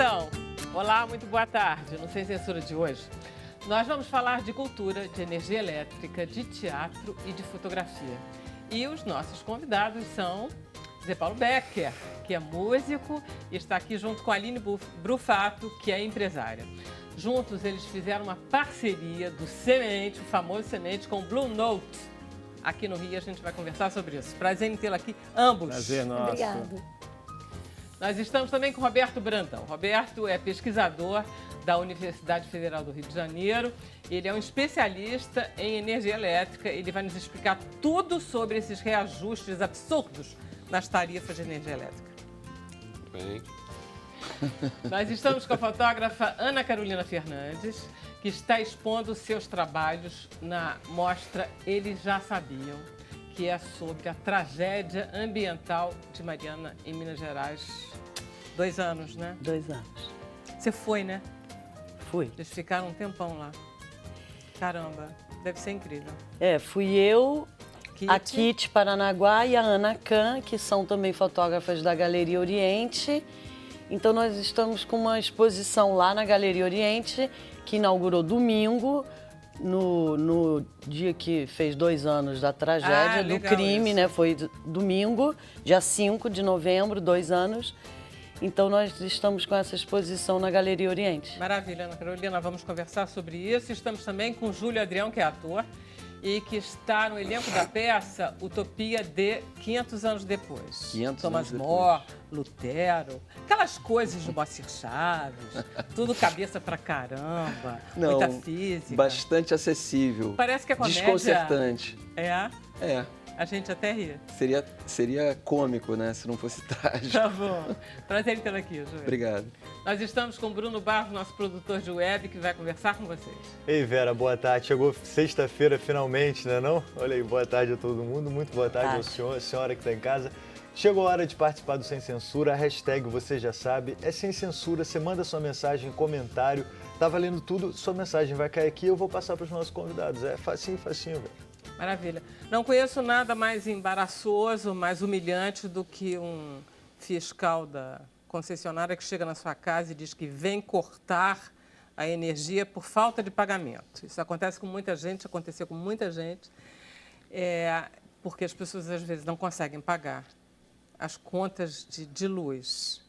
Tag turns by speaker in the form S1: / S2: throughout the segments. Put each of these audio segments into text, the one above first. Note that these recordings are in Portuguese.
S1: Então, olá, muito boa tarde. No Sem Censura de hoje, nós vamos falar de cultura, de energia elétrica, de teatro e de fotografia. E os nossos convidados são Zé Paulo Becker, que é músico e está aqui junto com a Aline Brufato, que é empresária. Juntos, eles fizeram uma parceria do Semente, o famoso Semente, com o Blue Note. Aqui no Rio, a gente vai conversar sobre isso. Prazer em tê-la aqui, ambos.
S2: Prazer nosso.
S3: Obrigada.
S1: Nós estamos também com o Roberto Brandão. Roberto é pesquisador da Universidade Federal do Rio de Janeiro. Ele é um especialista em energia elétrica. Ele vai nos explicar tudo sobre esses reajustes absurdos nas tarifas de energia elétrica.
S4: Bem.
S1: Nós estamos com a fotógrafa Ana Carolina Fernandes, que está expondo seus trabalhos na mostra Eles Já Sabiam, que é sobre a tragédia ambiental de Mariana, em Minas Gerais. 2 anos, né?
S3: 2 anos.
S1: Você foi, né?
S3: Fui.
S1: Eles ficaram um tempão lá. Caramba, deve ser incrível.
S3: Fui eu,
S1: Kitty.
S3: a Kitty Paranaguá e a Ana Kahn, que são também fotógrafas da Galeria Oriente. Então nós estamos com uma exposição lá na Galeria Oriente, que inaugurou domingo, no dia que fez 2 anos da tragédia, do crime,
S1: isso.
S3: né? Foi domingo, dia 5 de novembro, 2 anos. Então nós estamos com essa exposição na Galeria Oriente.
S1: Maravilha, Ana Carolina, vamos conversar sobre isso. Estamos também com o Júlio Adrião, que é ator, e que está no elenco da peça Utopia de 500 anos depois.
S4: 500
S1: Thomas
S4: anos
S1: More, Lutero, aquelas coisas de Moacir Chaves, tudo cabeça pra caramba,
S4: Não,
S1: muita física.
S4: bastante acessível.
S1: Parece que é comédia.
S4: Desconcertante.
S1: É?
S4: É,
S1: A gente até ri.
S4: seria cômico, né, se não fosse trágico.
S1: Tá bom. Prazer em tê-lo aqui, Júlio.
S4: Obrigado.
S1: Nós estamos com o Bruno Barros, nosso produtor de web, que vai conversar com vocês.
S2: Ei, Vera, boa tarde. Chegou sexta-feira finalmente, né não? Olha aí, boa tarde a todo mundo. Muito boa tarde ao senhor, a senhora que está em casa. Chegou a hora de participar do Sem Censura. A hashtag você já sabe é Sem Censura. Você manda sua mensagem, comentário. Tá valendo tudo, sua mensagem vai cair aqui e eu vou passar para os nossos convidados. É facinho, velho.
S1: Maravilha. Não conheço nada mais embaraçoso, mais humilhante do que um fiscal da concessionária que chega na sua casa e diz que vem cortar a energia por falta de pagamento. Isso acontece com muita gente, aconteceu com muita gente, porque as pessoas às vezes não conseguem pagar as contas de luz.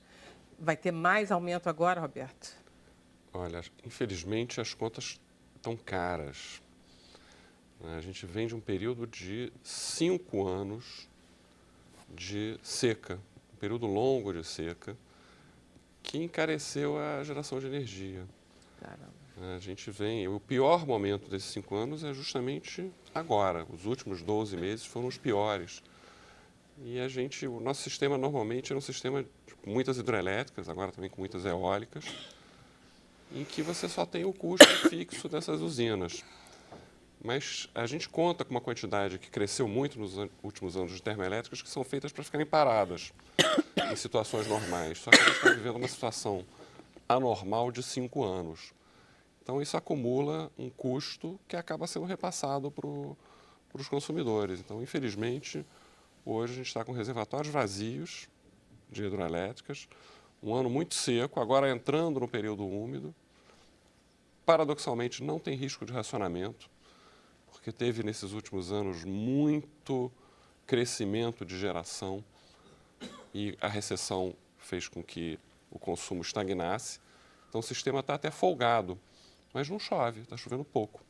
S1: Vai ter mais aumento agora, Roberto?
S4: Olha, infelizmente as contas estão caras. A gente vem de um período de 5 anos de seca, um período longo de seca, que encareceu a geração de energia.
S1: Caramba.
S4: A gente vem, o pior momento desses 5 anos é justamente agora. Os últimos 12 meses foram os piores. E o nosso sistema normalmente era um sistema com muitas hidrelétricas, agora também com muitas eólicas, em que você só tem o custo fixo dessas usinas. Mas a gente conta com uma quantidade que cresceu muito nos últimos anos de termoelétricas que são feitas para ficarem paradas em situações normais. Só que a gente está vivendo uma situação anormal de 5 anos. Então, isso acumula um custo que acaba sendo repassado para os consumidores. Então, infelizmente, hoje a gente está com reservatórios vazios de hidroelétricas, um ano muito seco, agora entrando no período úmido. Paradoxalmente, não tem risco de racionamento, porque teve nesses últimos anos muito crescimento de geração e a recessão fez com que o consumo estagnasse. Então o sistema está até folgado, mas não chove, está chovendo pouco.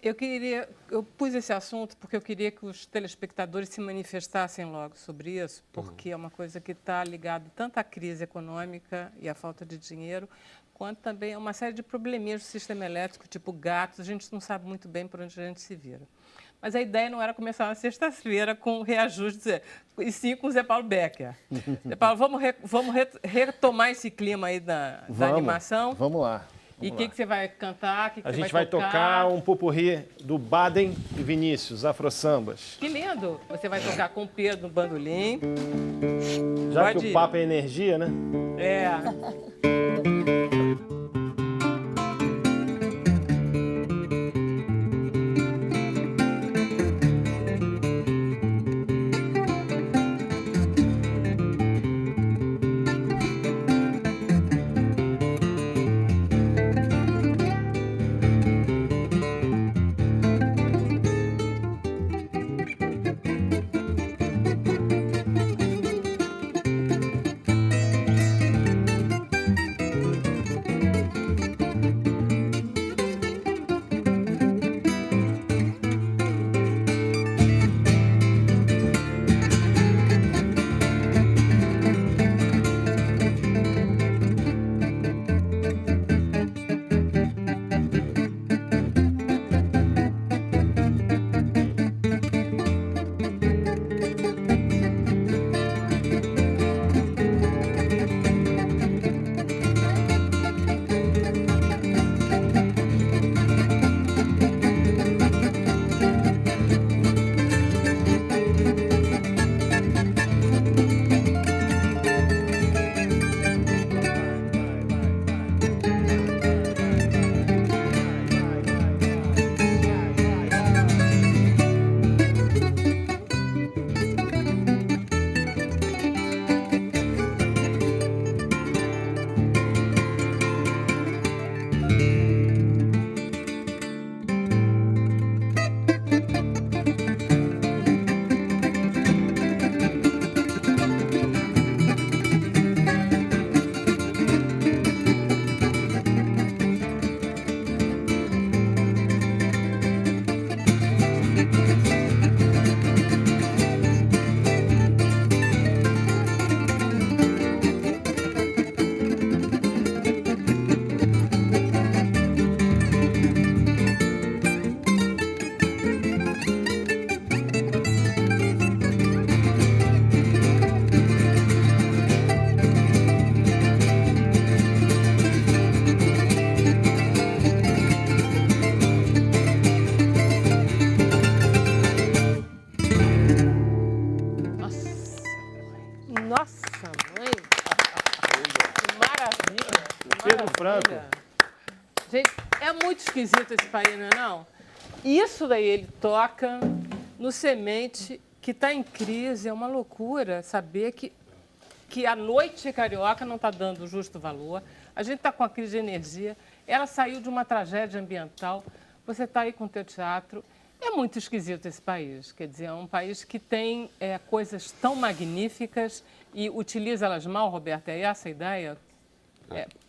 S1: Eu pus esse assunto porque eu queria que os telespectadores se manifestassem logo sobre isso, porque é uma coisa que está ligada tanto à crise econômica e à falta de dinheiro, quanto também a uma série de probleminhas do sistema elétrico, tipo gatos, a gente não sabe muito bem por onde a gente se vira. Mas a ideia não era começar na sexta-feira com reajuste, e sim com o Zé Paulo Becker. Zé Paulo, vamos retomar esse clima aí da animação?
S2: Vamos lá.
S1: E o que você vai cantar?
S2: A gente vai tocar um popurrí do Baden e Vinícius, Afro Sambas.
S1: Que lindo! Você vai tocar com o Pedro no bandolim.
S2: Já
S1: Pode
S2: que
S1: ir.
S2: o papo é energia, né?
S1: esquisito esse país, não é não? Isso daí ele toca no semente que está em crise. É uma loucura saber que a noite carioca não está dando o justo valor. A gente está com a crise de energia. Ela saiu de uma tragédia ambiental. Você está aí com o teu teatro. É muito esquisito esse país. Quer dizer, é um país que tem coisas tão magníficas e utiliza elas mal, Roberta. É essa a ideia?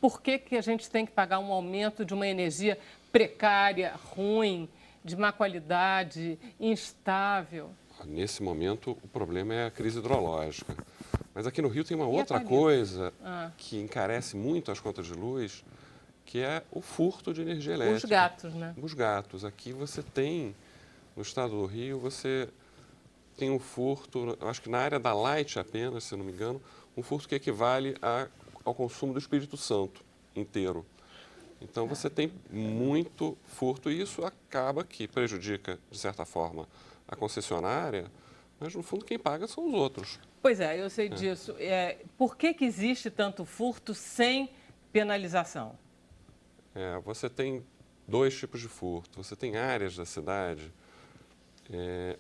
S1: Por que a gente tem que pagar um aumento de uma energia precária, ruim, de má qualidade, instável?
S4: Nesse momento, o problema é a crise hidrológica. Mas aqui no Rio tem uma outra coisa que encarece muito as contas de luz, que é o furto de energia elétrica.
S1: Os gatos, né?
S4: Os gatos. Aqui você tem, no estado do Rio, você tem um furto, acho que na área da Light apenas, se eu não me engano, um furto que equivale ao consumo do Espírito Santo inteiro. Então você tem muito furto e isso acaba que prejudica, de certa forma, a concessionária, mas no fundo quem paga são os outros.
S1: Pois é, eu sei disso. Por que existe tanto furto sem penalização?
S4: Você tem dois tipos de furto. Você tem áreas da cidade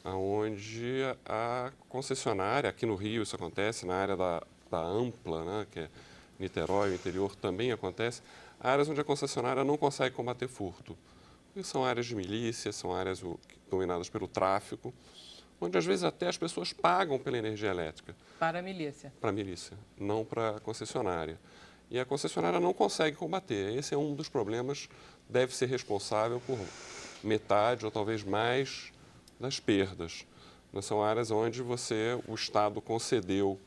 S4: onde a concessionária, aqui no Rio isso acontece, na área da Ampla, né, que é Niterói, o interior, também acontece, áreas onde a concessionária não consegue combater furto. E são áreas de milícia, são áreas dominadas pelo tráfico, onde às vezes até as pessoas pagam pela energia elétrica.
S1: Para a milícia.
S4: Para a milícia, não para a concessionária. E a concessionária não consegue combater. Esse é um dos problemas, deve ser responsável por metade ou talvez mais das perdas. São áreas onde o Estado concedeu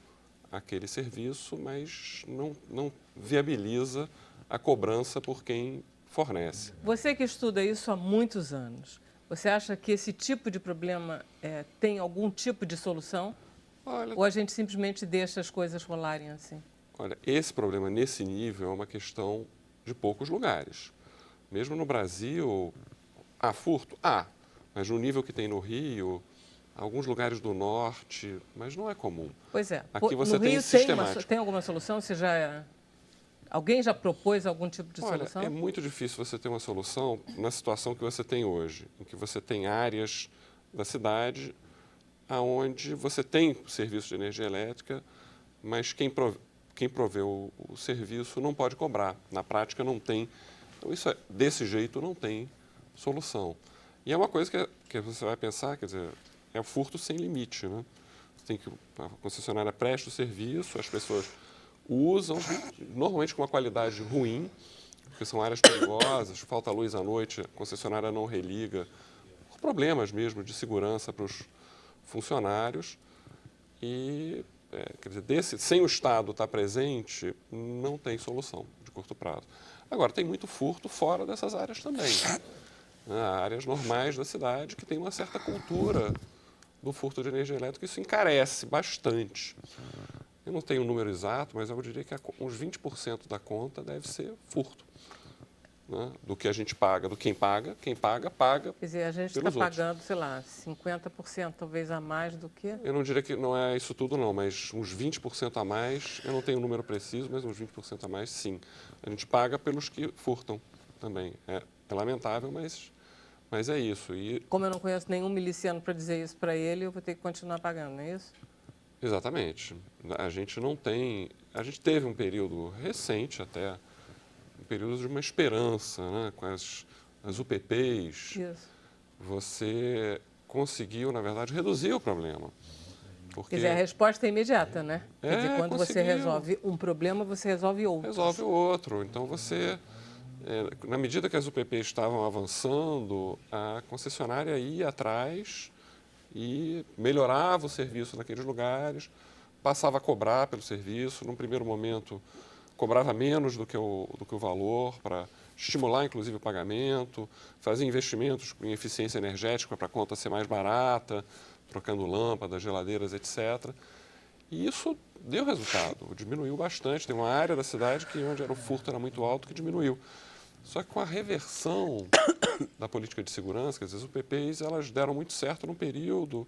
S4: aquele serviço, mas não viabiliza a cobrança por quem fornece.
S1: Você que estuda isso há muitos anos, você acha que esse tipo de problema tem algum tipo de solução?
S4: Olha,
S1: ou a gente simplesmente deixa as coisas rolarem assim?
S4: Olha, esse problema nesse nível é uma questão de poucos lugares. Mesmo no Brasil, há furto? Há, mas no nível que tem no Rio, alguns lugares do norte, mas não é comum.
S1: Pois é.
S4: Aqui você
S1: no
S4: tem
S1: Rio
S4: sistemático.
S1: tem alguma solução? Alguém já propôs algum tipo de solução?
S4: É muito difícil você ter uma solução na situação que você tem hoje, em que você tem áreas da cidade onde você tem serviço de energia elétrica, mas quem provê o serviço não pode cobrar. Na prática não tem. Então, desse jeito não tem solução. E é uma coisa que você vai pensar, quer dizer, é o furto sem limite, né? A concessionária presta o serviço, as pessoas usam, normalmente com uma qualidade ruim, porque são áreas perigosas, falta luz à noite, a concessionária não religa, por problemas mesmo de segurança para os funcionários. E, quer dizer, sem o Estado estar presente, não tem solução de curto prazo. Agora, tem muito furto fora dessas áreas também. Áreas normais da cidade que tem uma certa cultura do furto de energia elétrica, isso encarece bastante. Eu não tenho o número exato, mas eu diria que uns 20% da conta deve ser furto, né? Do que a gente paga, do quem paga paga.
S1: Quer dizer, a gente está pagando, sei lá, 50% talvez a mais do que...
S4: Eu não diria que não é isso tudo não, mas uns 20% a mais, eu não tenho o número preciso, mas uns 20% a mais, sim. A gente paga pelos que furtam também. É lamentável, mas é isso.
S1: Como eu não conheço nenhum miliciano para dizer isso para ele, eu vou ter que continuar pagando, não é isso?
S4: Exatamente. A gente não tem... A gente teve um período recente até, um período de uma esperança, né? Com as UPPs.
S1: Isso.
S4: Você conseguiu, na verdade, reduzir o problema. Porque...
S1: Quer dizer, a resposta é imediata, né? Quer dizer, quando você
S4: conseguiu.
S1: resolve um problema, você resolve outro.
S4: Resolve o outro. Então, na medida que as UPPs estavam avançando, a concessionária ia atrás e melhorava o serviço naqueles lugares, passava a cobrar pelo serviço. Num primeiro momento, cobrava menos do que o valor, para estimular, inclusive, o pagamento, fazia investimentos em eficiência energética para a conta ser mais barata, trocando lâmpadas, geladeiras, etc. E isso deu resultado, diminuiu bastante. Tem uma área da cidade onde o furto era muito alto que diminuiu. Só que com a reversão da política de segurança, quer dizer, as UPPs elas deram muito certo num período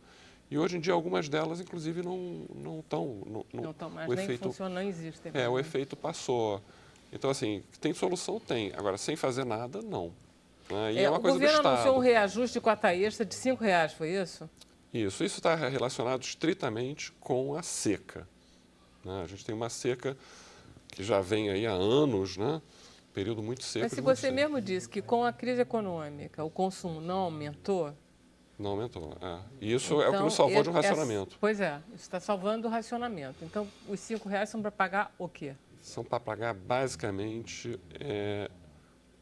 S4: e hoje em dia algumas delas, inclusive, não estão.
S1: Não estão mais, nem funcionam, não existem.
S4: O efeito passou. Então, assim, tem solução? Tem. Agora, sem fazer nada, não. Né? E é uma
S1: o
S4: coisa do
S1: governo
S4: Estado.
S1: anunciou um reajuste com a cota extra de R$ 5, foi isso?
S4: Isso está relacionado estritamente com a seca. Né? A gente tem uma seca que já vem aí há anos, né? Período muito seco.
S1: Mas se você mesmo disse que com a crise econômica o consumo não aumentou...
S4: Não aumentou. E isso é o que nos salvou de um racionamento.
S1: Pois é, isso está salvando o racionamento. Então, os R$ 5 são para pagar o quê?
S4: São para pagar, basicamente,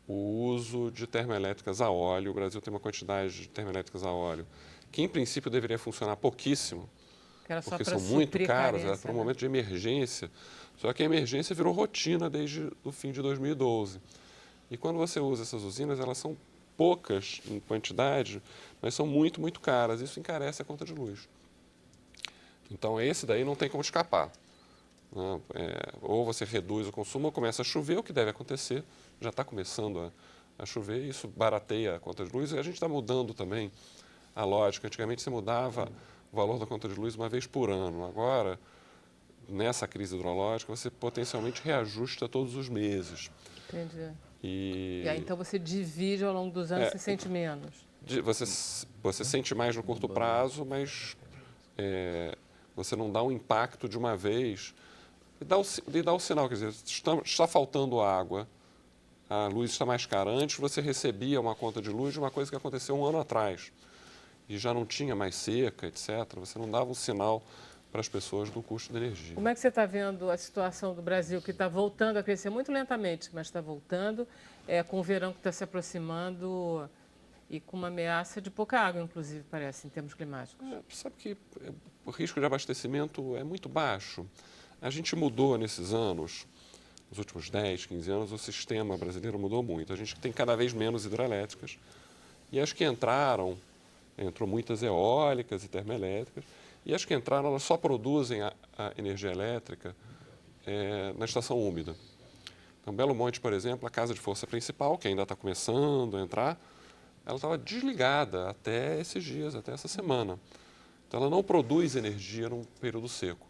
S4: o uso de termoelétricas a óleo. O Brasil tem uma quantidade de termoelétricas a óleo que, em princípio, deveria funcionar pouquíssimo, porque são muito caras, era para um momento de emergência. Só que a emergência virou rotina desde o fim de 2012. E quando você usa essas usinas, elas são poucas em quantidade, mas são muito, muito caras. Isso encarece a conta de luz. Então, esse daí não tem como escapar. Né? Ou você reduz o consumo ou começa a chover, o que deve acontecer. Já está começando a chover e isso barateia a conta de luz. E a gente está mudando também a lógica. Antigamente, você mudava o valor da conta de luz uma vez por ano. Agora, nessa crise hidrológica, você potencialmente reajusta todos os meses.
S1: Entendi.
S4: E
S1: aí, então, você divide ao longo dos anos e sente menos.
S4: Você sente mais no curto prazo, mas você não dá um impacto de uma vez. E dá o sinal, quer dizer, está faltando água, a luz está mais cara. Antes você recebia uma conta de luz de uma coisa que aconteceu um ano atrás. E já não tinha mais seca, etc. Você não dava um sinal para as pessoas do custo da energia.
S1: Como é que você está vendo a situação do Brasil, que está voltando a crescer muito lentamente, mas está voltando, com o verão que está se aproximando e com uma ameaça de pouca água, inclusive, parece, em termos climáticos?
S4: Sabe que o risco de abastecimento é muito baixo. A gente mudou nesses anos, nos últimos 10, 15 anos, o sistema brasileiro mudou muito. A gente tem cada vez menos hidrelétricas e as que entrou muitas eólicas e termoelétricas, e as que entraram, elas só produzem a energia elétrica na estação úmida. Então, Belo Monte, por exemplo, a casa de força principal, que ainda está começando a entrar, ela estava desligada até esses dias, até essa semana. Então, ela não produz energia num período seco.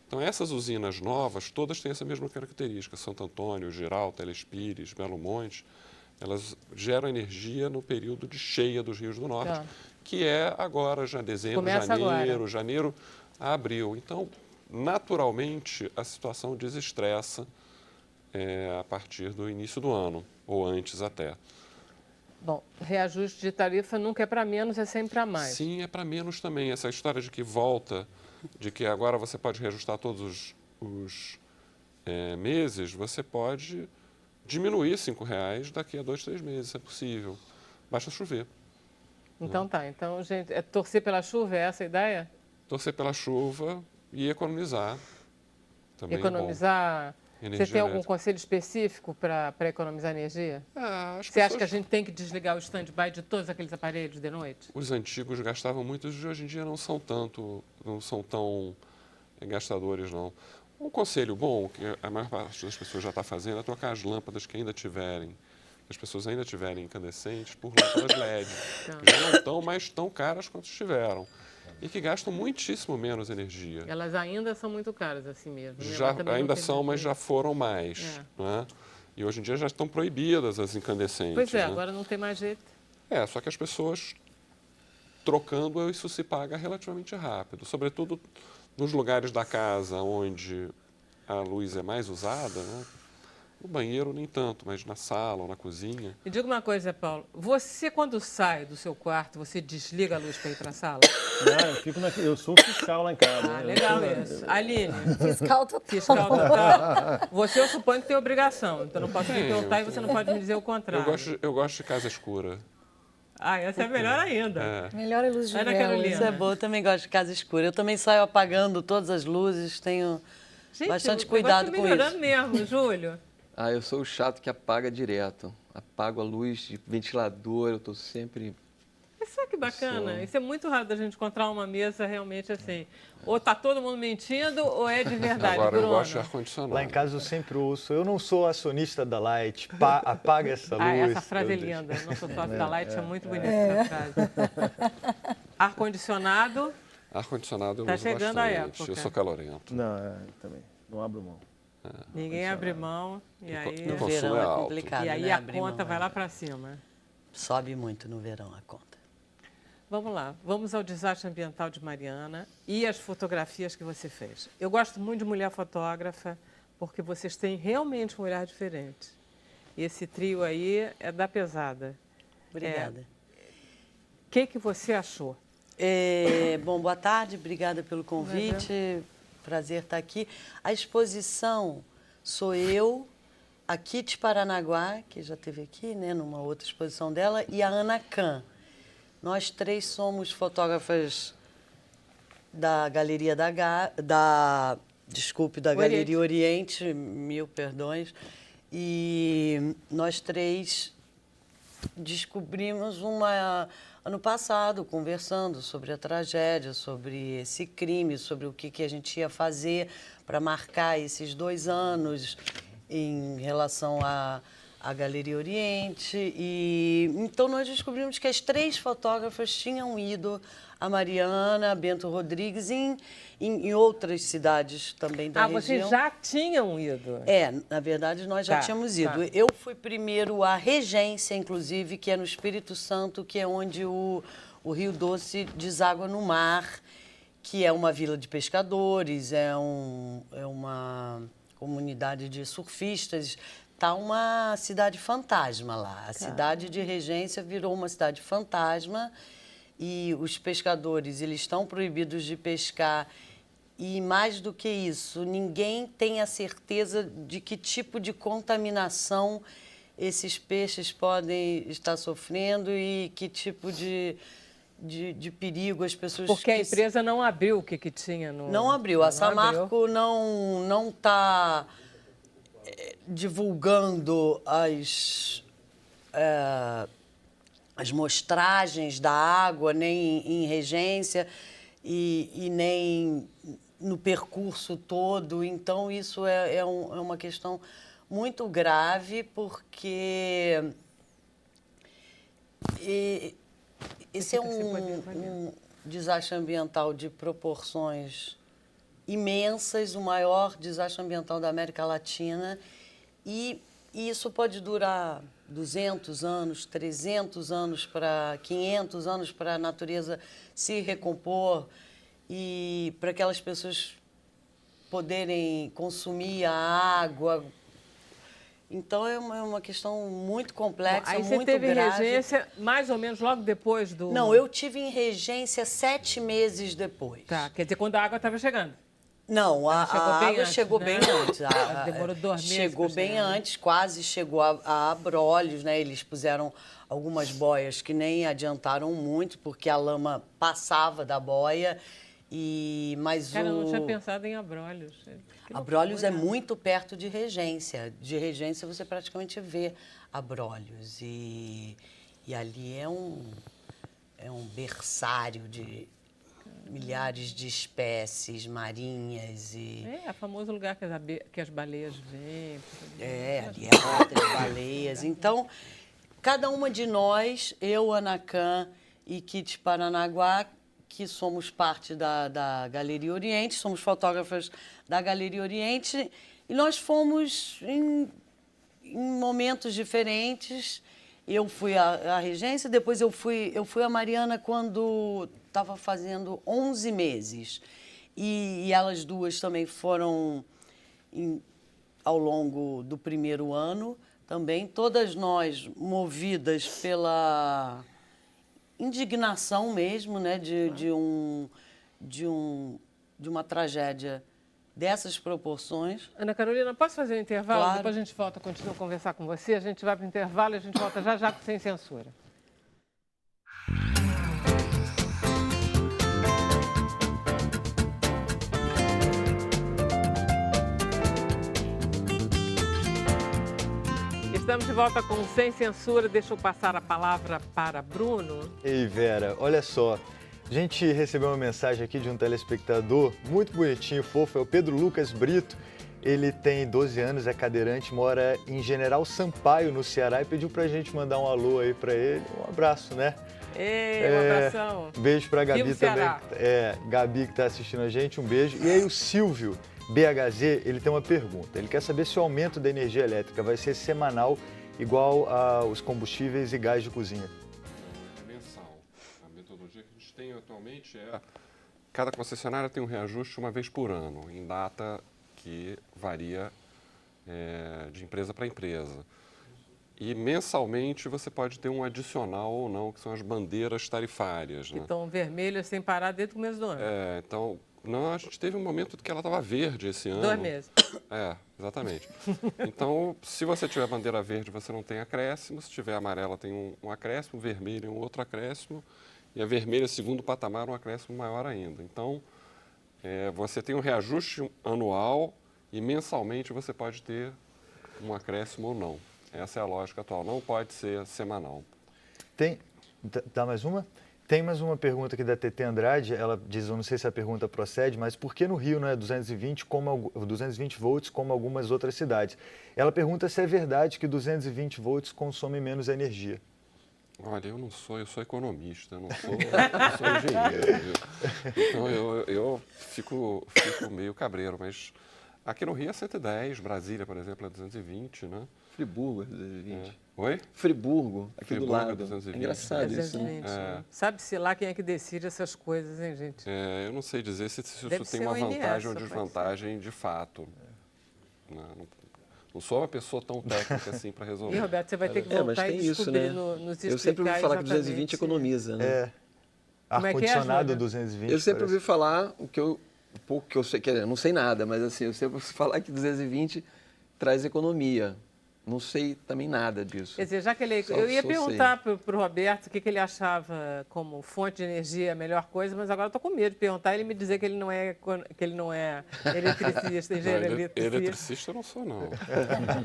S4: Então, essas usinas novas, todas têm essa mesma característica. Santo Antônio, Girau, Telespires, Belo Monte, elas geram energia no período de cheia dos rios do norte, que é agora, já dezembro, janeiro a abril. Então, naturalmente, a situação desestressa a partir do início do ano, ou antes até.
S1: Bom, reajuste de tarifa nunca é para menos, é sempre para mais.
S4: Sim, é para menos também. Essa história de que volta, de que agora você pode reajustar todos os meses, você pode diminuir R$5 daqui a 2, 3 meses, é possível. Basta chover.
S1: Então tá, então, gente, torcer pela chuva, é essa a ideia?
S4: Torcer pela chuva e economizar. Também
S1: economizar.
S4: Energia
S1: você tem algum
S4: elétrica.
S1: conselho específico para economizar energia? Você acha que a gente tem que desligar o stand-by de todos aqueles aparelhos de noite?
S4: Os antigos gastavam muito, os de hoje em dia não são tão gastadores, não. Um conselho bom, que a maior parte das pessoas já está fazendo, é trocar as lâmpadas que ainda tiverem, que as pessoas ainda tiverem incandescentes, por lâmpadas LED, que já não estão mais tão caras quanto estiveram. E que gastam muitíssimo menos energia.
S1: Elas ainda são muito caras assim mesmo.
S4: Ainda são, mas já foram mais. Né? E hoje em dia já estão proibidas as incandescentes.
S1: Pois é,
S4: né?
S1: agora não tem mais jeito.
S4: Só que as pessoas trocando, isso se paga relativamente rápido. Sobretudo nos lugares da casa onde a luz é mais usada, né? No banheiro nem tanto, mas na sala ou na cozinha.
S1: Me diga uma coisa, Paulo. Você, quando sai do seu quarto, você desliga a luz para ir para a sala?
S5: Não, eu sou fiscal lá em casa.
S1: Legal isso. Aline.
S6: Fiscal total.
S1: Fiscal total. Você, eu suponho que tem obrigação. Então, não posso me perguntar e você não pode me dizer o contrário.
S4: Eu gosto de casa escura.
S1: Essa é melhor ainda.
S6: Melhor é luz de
S1: Ana
S6: vela.
S1: Carolina.
S3: Isso é bom, eu também gosto de casa escura. Eu também saio apagando todas as luzes, tenho bastante cuidado com isso.
S1: Melhorando mesmo, Júlio.
S7: Eu sou o chato que apaga direto. Apago a luz de ventilador, eu estou sempre...
S1: Isso é que bacana. Isso é muito raro da gente encontrar uma mesa realmente assim. Ou está todo mundo mentindo ou é de verdade.
S4: Agora
S1: Bruno.
S4: eu gosto de ar-condicionado.
S2: Lá em casa eu sempre ouço, eu não sou acionista da Light, apaga essa luz.
S1: Essa frase é linda. Não sou sócio da Light, é muito bonita essa frase. Ar-condicionado.
S4: Ar-condicionado eu
S1: Tá
S4: uso
S1: chegando a
S4: bastante.
S1: época.
S4: Eu sou calorento.
S5: Não, também. Não abro mão.
S1: Ninguém abre mão e aí,
S4: No
S3: No
S4: consumo
S3: verão
S4: é
S3: é
S4: alto.
S3: complicado,
S1: e aí
S3: né?
S1: a
S3: Abrir
S1: conta
S3: mão,
S1: vai lá para cima.
S3: Sobe muito no verão a conta.
S1: Vamos lá, vamos ao desastre ambiental de Mariana e as fotografias que você fez. Eu gosto muito de mulher fotógrafa porque vocês têm realmente um olhar diferente. E esse trio aí é da pesada.
S3: Obrigada.
S1: O que você achou?
S3: Bom, boa tarde, obrigada pelo convite. Prazer estar aqui. A exposição sou eu, a Kitty Paranaguá, que já esteve aqui, né, numa outra exposição dela, e a Ana Kahn. Nós três somos fotógrafas da Galeria da Galeria Oriente, mil perdões, e nós três descobrimos ano passado, conversando sobre a tragédia, sobre esse crime, sobre o que a gente ia fazer para marcar esses 2 anos em relação à Galeria Oriente. E então nós descobrimos que as 3 fotógrafas tinham ido a Mariana, a Bento Rodrigues, em outras cidades também da região.
S1: Vocês já tinham ido?
S3: Na verdade, nós já tínhamos ido. Eu fui primeiro à Regência, inclusive, que é no Espírito Santo, que é onde o Rio Doce deságua no mar, que é uma vila de pescadores, é uma comunidade de surfistas. Está uma cidade fantasma lá. A cidade de Regência virou uma cidade fantasma e os pescadores, eles estão proibidos de pescar. E mais do que isso, ninguém tem a certeza de que tipo de contaminação esses peixes podem estar sofrendo e que tipo de perigo as pessoas...
S1: Porque a empresa não abriu o que tinha no...
S3: Não abriu. A Samarco não está divulgando as mostragens da água, nem em Regência e nem no percurso todo. Então, isso é uma questão muito grave, porque esse é um desastre ambiental de proporções imensas, o maior desastre ambiental da América Latina, e isso pode durar 200 anos, 300 anos, 500 anos para a natureza se recompor e para aquelas pessoas poderem consumir a água. Então, é uma questão muito complexa, muito grave. Aí você teve
S1: Regência mais ou menos logo depois do...
S3: Não, eu tive em Regência 7 meses depois.
S1: Quer dizer, quando a água estava chegando.
S3: Não, a água chegou bem antes.
S1: Demorou 2 meses.
S3: Chegou bem antes, quase chegou a Abrolhos, né? Eles puseram algumas boias que nem adiantaram muito, porque a lama passava da boia.
S1: Cara, eu não tinha pensado em Abrolhos.
S3: Abrolhos é muito perto de Regência. De Regência você praticamente vê Abrolhos. E ali é um berçário de milhares de espécies marinhas.
S1: É famoso lugar que as baleias vêm.
S3: Ali é a rota de baleias. Então, cada uma de nós, eu, Ana Kahn e Kitty Paranaguá, que somos parte da Galeria Oriente, somos fotógrafas da Galeria Oriente, e nós fomos em momentos diferentes. Eu fui à Regência, depois eu fui a Mariana quando estava fazendo 11 meses. E elas duas também foram ao longo do primeiro ano, também, todas nós movidas pela indignação mesmo, né, de uma tragédia dessas proporções.
S1: Ana Carolina, posso fazer um intervalo?
S3: Claro.
S1: Depois a gente volta, continua a conversar com você. A gente vai para o intervalo e a gente volta já com Sem Censura. Estamos de volta com Sem Censura. Deixa eu passar a palavra para Bruno.
S2: Ei, Vera, olha só. A gente recebeu uma mensagem aqui de um telespectador muito bonitinho, fofo, é o Pedro Lucas Brito. Ele tem 12 anos, é cadeirante, mora em General Sampaio, no Ceará, e pediu pra gente mandar um alô aí pra ele. Um abraço, né?
S1: Um abração.
S2: Beijo pra Gabi
S1: Viva
S2: também.
S1: Ceará.
S2: Gabi que tá assistindo a gente, um beijo. E aí o Silvio BHZ, ele tem uma pergunta. Ele quer saber se o aumento da energia elétrica vai ser semanal igual aos combustíveis e gás de cozinha?
S4: É mensal. A metodologia que a gente tem atualmente é... Cada concessionária tem um reajuste uma vez por ano, em data que varia de empresa para empresa. E mensalmente você pode ter um adicional ou não, que são as bandeiras tarifárias. Né?
S1: Então, vermelha sem parar desde o começo do ano.
S4: Então, não, a gente teve um momento que ela estava verde esse ano.
S1: 2 meses.
S4: Exatamente. Então, se você tiver bandeira verde, você não tem acréscimo. Se tiver amarela, tem um acréscimo, vermelho, um outro acréscimo. E a vermelha, segundo patamar, um acréscimo maior ainda. Então, você tem um reajuste anual e mensalmente você pode ter um acréscimo ou não. Essa é a lógica atual. Não pode ser semanal.
S2: Dá mais uma? Tem mais uma pergunta aqui da TT Andrade. Ela diz, eu não sei se a pergunta procede, mas por que no Rio não é 220 volts como algumas outras cidades? Ela pergunta se é verdade que 220 volts consome menos energia.
S4: Olha, eu sou economista, eu não sou engenheiro. Viu? Então, eu fico meio cabreiro, mas aqui no Rio é 110, Brasília, por exemplo, é 220, né?
S7: Friburgo é 220.
S4: Oi?
S7: Friburgo, aqui
S4: Friburgo
S7: do lado.
S4: 220.
S7: É engraçado isso, né?
S1: 220. Sabe-se lá quem é que decide essas coisas, hein, gente?
S4: Eu não sei dizer se isso
S1: Deve
S4: tem
S1: ser
S4: uma
S1: o INS,
S4: vantagem ou
S1: pode
S4: desvantagem de fato. Não sou uma pessoa tão técnica assim para resolver.
S1: E, Roberto, você vai ter que
S7: mas
S1: voltar
S7: tem
S1: e
S7: isso,
S1: descobrir
S7: né?
S1: nos explicar
S7: Eu sempre ouvi falar que 220
S1: exatamente.
S7: economiza, né?
S1: Como é que é,
S2: Ar-condicionado
S1: Júlia?
S2: 220.
S7: Eu sempre
S2: parece.
S7: ouvi falar o pouco que eu sei, quer dizer, eu não sei nada, mas assim, eu sempre ouvi falar que 220 traz economia. Não sei também nada disso.
S1: Quer dizer, já que ele...
S7: Só-
S1: eu ia
S7: só
S1: perguntar para o Roberto o que ele achava como fonte de energia a melhor coisa, mas agora eu estou com medo de perguntar e ele me dizer que ele não é eletricista, engenheiro eletricista.
S4: Eletricista eu não sou, não.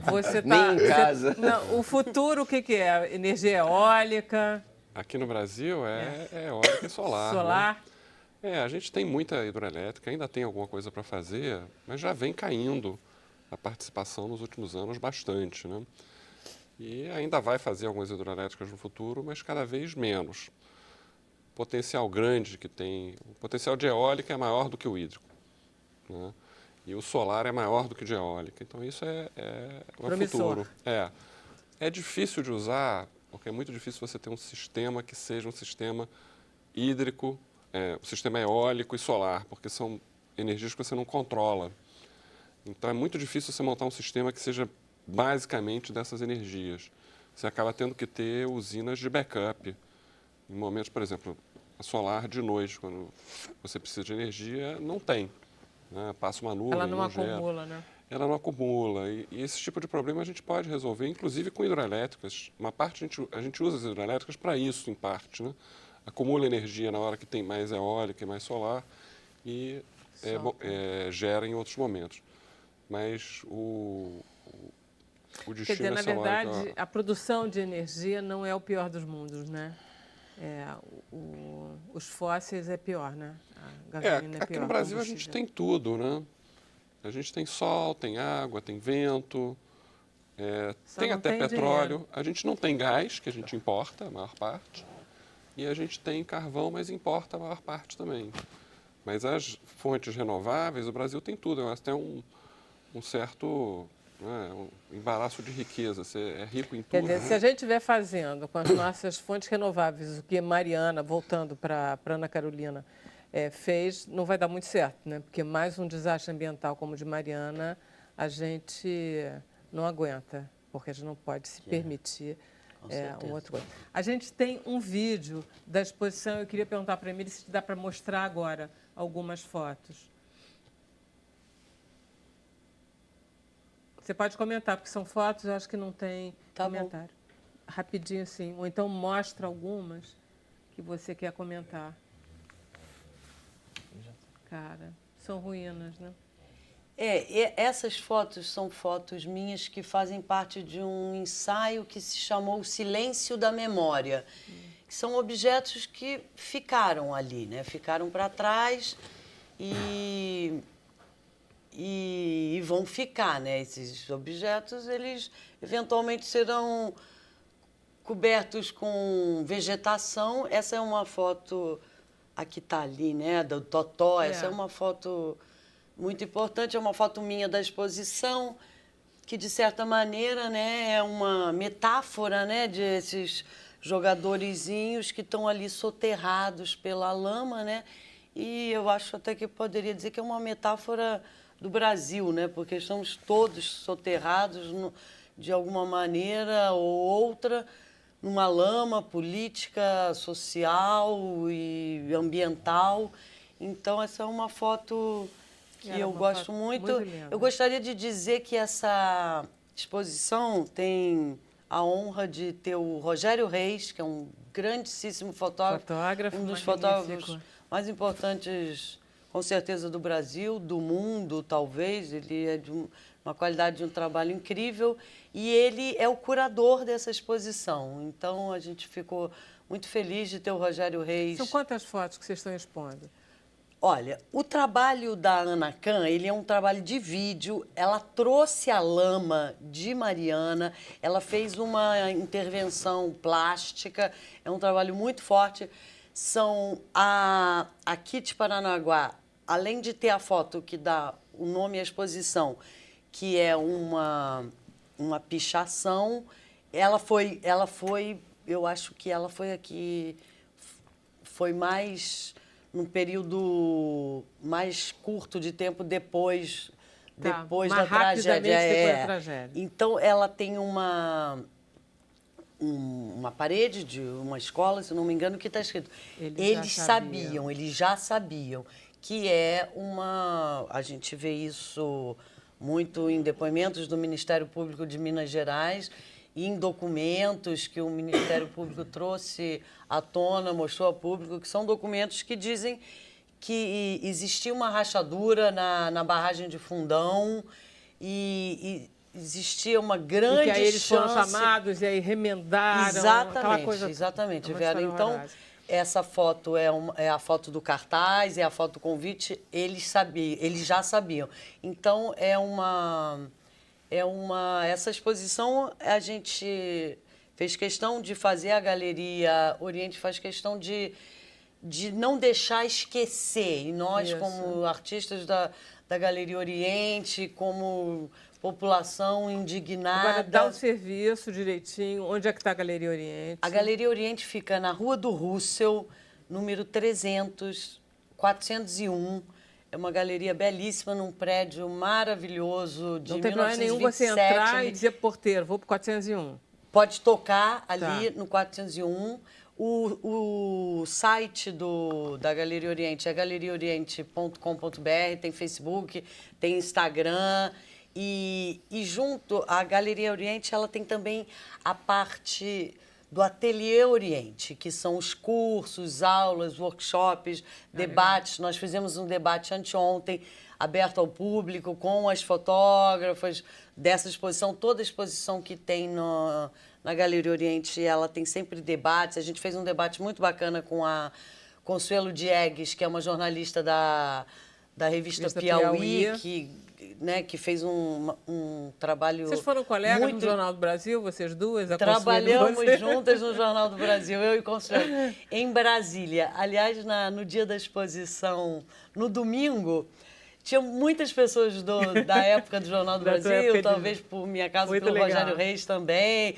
S1: Você
S7: Nem em casa.
S1: Não, o futuro, o que é? Energia eólica,
S4: Aqui no Brasil é eólica e solar. né?
S1: solar?
S4: A gente tem muita hidrelétrica, ainda tem alguma coisa para fazer, mas já vem caindo a participação nos últimos anos bastante, né? E ainda vai fazer algumas hidrelétricas no futuro, mas cada vez menos. Potencial grande que tem, o potencial de eólica é maior do que o hídrico, né? E o solar é maior do que o de eólica. Então isso é o
S1: Promissor.
S4: futuro. É difícil de usar, porque é muito difícil você ter um sistema que seja um sistema hídrico, um sistema eólico e solar, porque são energias que você não controla. Então, é muito difícil você montar um sistema que seja basicamente dessas energias. Você acaba tendo que ter usinas de backup. Em momentos, por exemplo, a solar de noite, quando você precisa de energia, não tem. Né? Passa uma nuvem,
S1: Ela não
S4: gera.
S1: acumula, né?
S4: Ela não acumula. E esse tipo de problema a gente pode resolver, inclusive com hidrelétricas. Uma parte a gente usa as hidrelétricas para isso, em parte. Né? Acumula energia na hora que tem mais eólica e mais solar e gera em outros momentos. Mas o destino
S1: Quer dizer, na
S4: essa hora
S1: verdade, a produção de energia não é o pior dos mundos, né? Os fósseis é pior, né? A gasolina é pior.
S4: aqui no Brasil a gente tem tudo, né? A gente tem sol, tem água, tem vento, tem
S1: não
S4: até
S1: tem
S4: petróleo.
S1: dinheiro.
S4: A gente não tem gás, que a gente importa a maior parte. E a gente tem carvão, mas importa a maior parte também. Mas as fontes renováveis, o Brasil tem tudo. Elas têm um certo embaraço de riqueza. Você é rico em tudo.
S1: Quer dizer, se a gente estiver fazendo com as nossas fontes renováveis o que Mariana, voltando para Ana Carolina, fez, não vai dar muito certo, né? Porque mais um desastre ambiental como o de Mariana, a gente não aguenta, porque a gente não pode se permitir uma outra coisa. A gente tem um vídeo da exposição, eu queria perguntar para a Emília se dá para mostrar agora algumas fotos. Você pode comentar, porque são fotos, eu acho que não tem comentário. Rapidinho, assim. Ou então mostra algumas que você quer comentar. Cara, são ruínas, né?
S3: Essas fotos são fotos minhas que fazem parte de um ensaio que se chamou O Silêncio da Memória, que são objetos que ficaram ali, né? Ficaram para trás e vão ficar, né? Esses objetos, eles eventualmente serão cobertos com vegetação. Essa é uma foto, a que está ali, né? Do Totó. Essa é uma foto muito importante, é uma foto minha da exposição. que de certa maneira, né, é uma metáfora, né, desses jogadorzinhos que estão ali soterrados pela lama, né? E eu acho até que poderia dizer que é uma metáfora do Brasil, né? Porque estamos todos soterrados de alguma maneira ou outra numa lama política, social e ambiental. Então essa é uma foto que eu gosto muito. Eu gostaria de dizer que essa exposição tem a honra de ter o Rogério Reis, que é um grandíssimo fotógrafo, um dos fotógrafos mais importantes, com certeza, do Brasil, do mundo, talvez. Ele é de uma qualidade de um trabalho incrível e ele é o curador dessa exposição. Então, a gente ficou muito feliz de ter o Rogério Reis.
S1: São quantas fotos que vocês estão expondo?
S3: Olha, o trabalho da Ana Kahn, ele é um trabalho de vídeo. Ela trouxe a lama de Mariana, ela fez uma intervenção plástica, é um trabalho muito forte. São a Kitty Paranaguá, além de ter a foto que dá o nome à exposição, que é uma pichação, ela foi, eu acho que ela foi aqui, foi mais num período mais curto de tempo depois da tragédia.
S1: Depois da tragédia.
S3: Então, ela tem uma parede de uma escola, se não me engano, que está escrito. Eles já sabiam que é uma... A gente vê isso muito em depoimentos do Ministério Público de Minas Gerais e em documentos que o Ministério Público trouxe à tona, mostrou ao público, que são documentos que dizem que existia uma rachadura na barragem de Fundão e existia uma grande chance...
S1: E que aí eles foram chamados e aí remendaram, aquela coisa...
S3: Exatamente, Vera. Então, essa foto é a foto do cartaz, é a foto do convite, eles já sabiam. Então, essa exposição a gente fez questão de fazer, a Galeria Oriente faz questão de não deixar esquecer. E nós, como artistas da Galeria Oriente, como população indignada...
S1: Agora, dá o serviço direitinho. Onde é que está a Galeria Oriente?
S3: A Galeria Oriente fica na Rua do Russell, número 401. É uma galeria belíssima, num prédio maravilhoso de 1927.
S1: Não tem problema nenhum você entrar e dizer, porteiro, vou para o 401.
S3: Pode tocar ali no 401. O site da Galeria Oriente é galeriaoriente.com.br, tem Facebook, tem Instagram. E junto à Galeria Oriente, ela tem também a parte do Ateliê Oriente, que são os cursos, aulas, workshops, debates. Nós fizemos um debate anteontem, aberto ao público, com as fotógrafas dessa exposição. Toda exposição que tem na Galeria Oriente, ela tem sempre debates. A gente fez um debate muito bacana com a Consuelo Diegues, que é uma jornalista da revista Piauí, que fez um trabalho...
S1: Vocês foram colegas no Jornal do Brasil, vocês duas?
S3: Trabalhamos juntas no Jornal do Brasil, eu e Consuelo, em Brasília. Aliás, no dia da exposição, no domingo, tinham muitas pessoas da época do Jornal do Brasil, talvez por minha casa, pelo Rogério Reis também,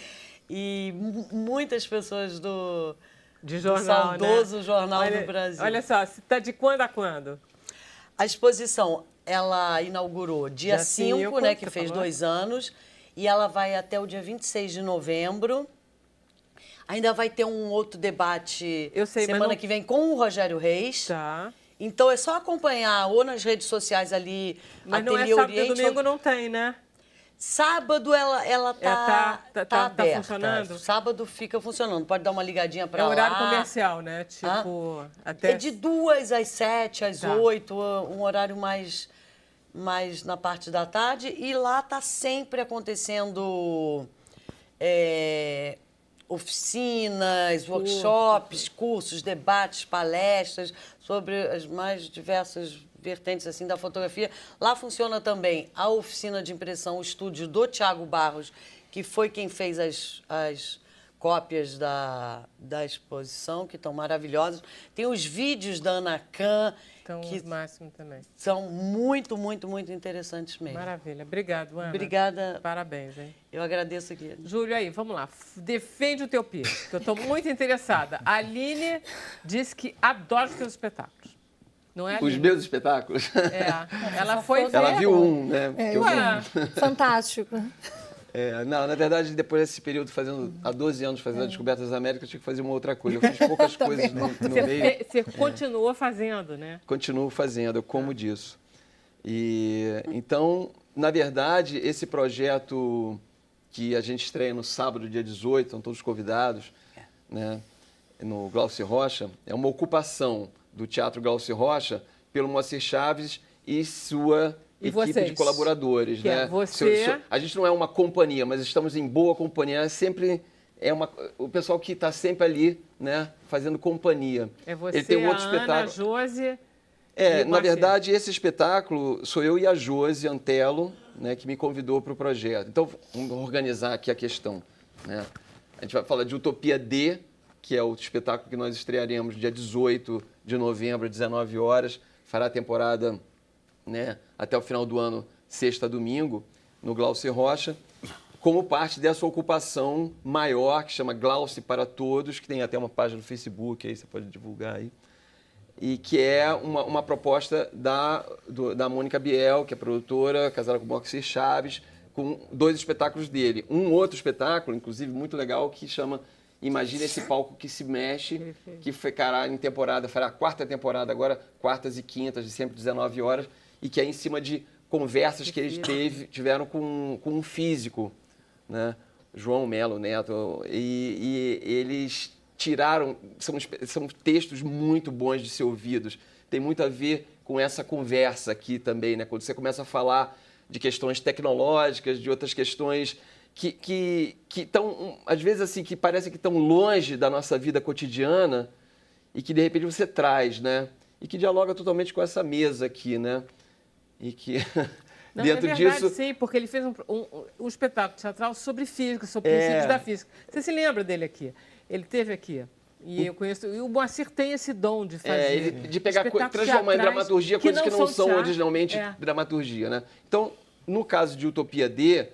S3: e muitas pessoas do saudoso Jornal do Brasil.
S1: Olha só, está de quando a quando?
S3: A exposição, ela inaugurou dia 5, né, que fez 2 anos, e ela vai até o dia 26 de novembro. Ainda vai ter um outro debate semana que vem com o Rogério Reis.
S1: Tá.
S3: Então é só acompanhar ou nas redes sociais ali,
S1: mas
S3: Ateliê
S1: não é sábado
S3: Oriente.
S1: E domingo não tem, né?
S3: Sábado ela tá aberta.
S1: Tá funcionando?
S3: Sábado fica funcionando. Pode dar uma ligadinha para lá.
S1: É horário comercial, né? Tipo, até...
S3: É de 2 às 7, às 8, um horário mais na parte da tarde. E lá tá sempre acontecendo oficinas, workshops, cursos, debates, palestras sobre as mais diversas vertentes assim da fotografia. Lá funciona também a oficina de impressão, o estúdio do Tiago Barros, que foi quem fez as cópias da exposição, que estão maravilhosas. Tem os vídeos da Ana Kahn,
S1: Então,
S3: que
S1: o máximo também.
S3: são muito, muito, muito interessantes mesmo.
S1: Maravilha. Obrigado, Ana.
S3: Obrigada.
S1: Parabéns, hein?
S3: Eu agradeço aqui.
S1: Júlio, aí, vamos lá. Defende o teu peixe, que eu estou muito interessada. A Aline disse que adora os teus espetáculos. Não é,
S7: Os
S1: Aline?
S7: meus espetáculos?
S1: Ela foi ver.
S7: Ela viu um, né?
S6: É,
S7: que eu
S1: Ué,
S6: Fantástico.
S7: Não, na verdade, depois desse período, há 12 anos fazendo a Descoberta das Américas, eu tinha que fazer uma outra coisa. Eu fiz poucas coisas no meio.
S1: você continuou fazendo, né?
S7: Continuo fazendo, eu como disso. Então, na verdade, esse projeto que a gente estreia no sábado, dia 18, estão todos convidados, né, no Glaucio Rocha, é uma ocupação do Teatro Glaucio Rocha pelo Moacir Chaves e sua equipe
S1: vocês?
S7: de colaboradores.
S1: Que
S7: né?
S1: é você-
S7: A gente não é uma companhia, mas estamos em boa companhia. O pessoal que está sempre ali, né, fazendo companhia.
S1: É você,
S7: Ele tem um outro
S1: a Ana, a
S7: espetáculo.
S1: Josi... E o
S7: Na
S1: Moacir?
S7: verdade, esse espetáculo sou eu e a Josi Antelo, né, que me convidou para o projeto. Então, vamos organizar aqui a questão. Né? A gente vai falar de Utopia D, que é o espetáculo que nós estrearemos dia 18 de novembro, às 19 horas. Fará a temporada, né, até o final do ano, sexta a domingo, no Glaucio Rocha, como parte dessa ocupação maior, que chama Glaucio para Todos, que tem até uma página no Facebook, aí você pode divulgar aí. E que é uma proposta da Mônica Biel, que é produtora, casada com o Moacir Chaves, com 2 espetáculos dele. Um outro espetáculo, inclusive, muito legal, que chama Imagina Esse Palco que Se Mexe, que fará a 4ª temporada agora, quartas e quintas, de sempre 19 horas, e que é em cima de conversas que eles tiveram com um físico, né? João Melo Neto, e eles tiraram, são textos muito bons de ser ouvidos, tem muito a ver com essa conversa aqui também, né? Quando você começa a falar de questões tecnológicas, de outras questões que estão, às vezes, assim, que parecem que estão longe da nossa vida cotidiana e que, de repente, você traz, né? E que dialoga totalmente com essa mesa aqui, né? E que...
S1: Não,
S7: dentro
S1: é verdade,
S7: disso...
S1: sim, porque ele fez um espetáculo teatral sobre física, sobre princípios da física. Você se lembra dele aqui? Ele esteve aqui. E eu conheço. E o Moacir tem esse dom de fazer.
S7: De pegar
S1: espetáculos
S7: transformar em
S1: teatrais
S7: dramaturgia coisas que não são
S1: teatro.
S7: originalmente dramaturgia, né? Então, no caso de Utopia D,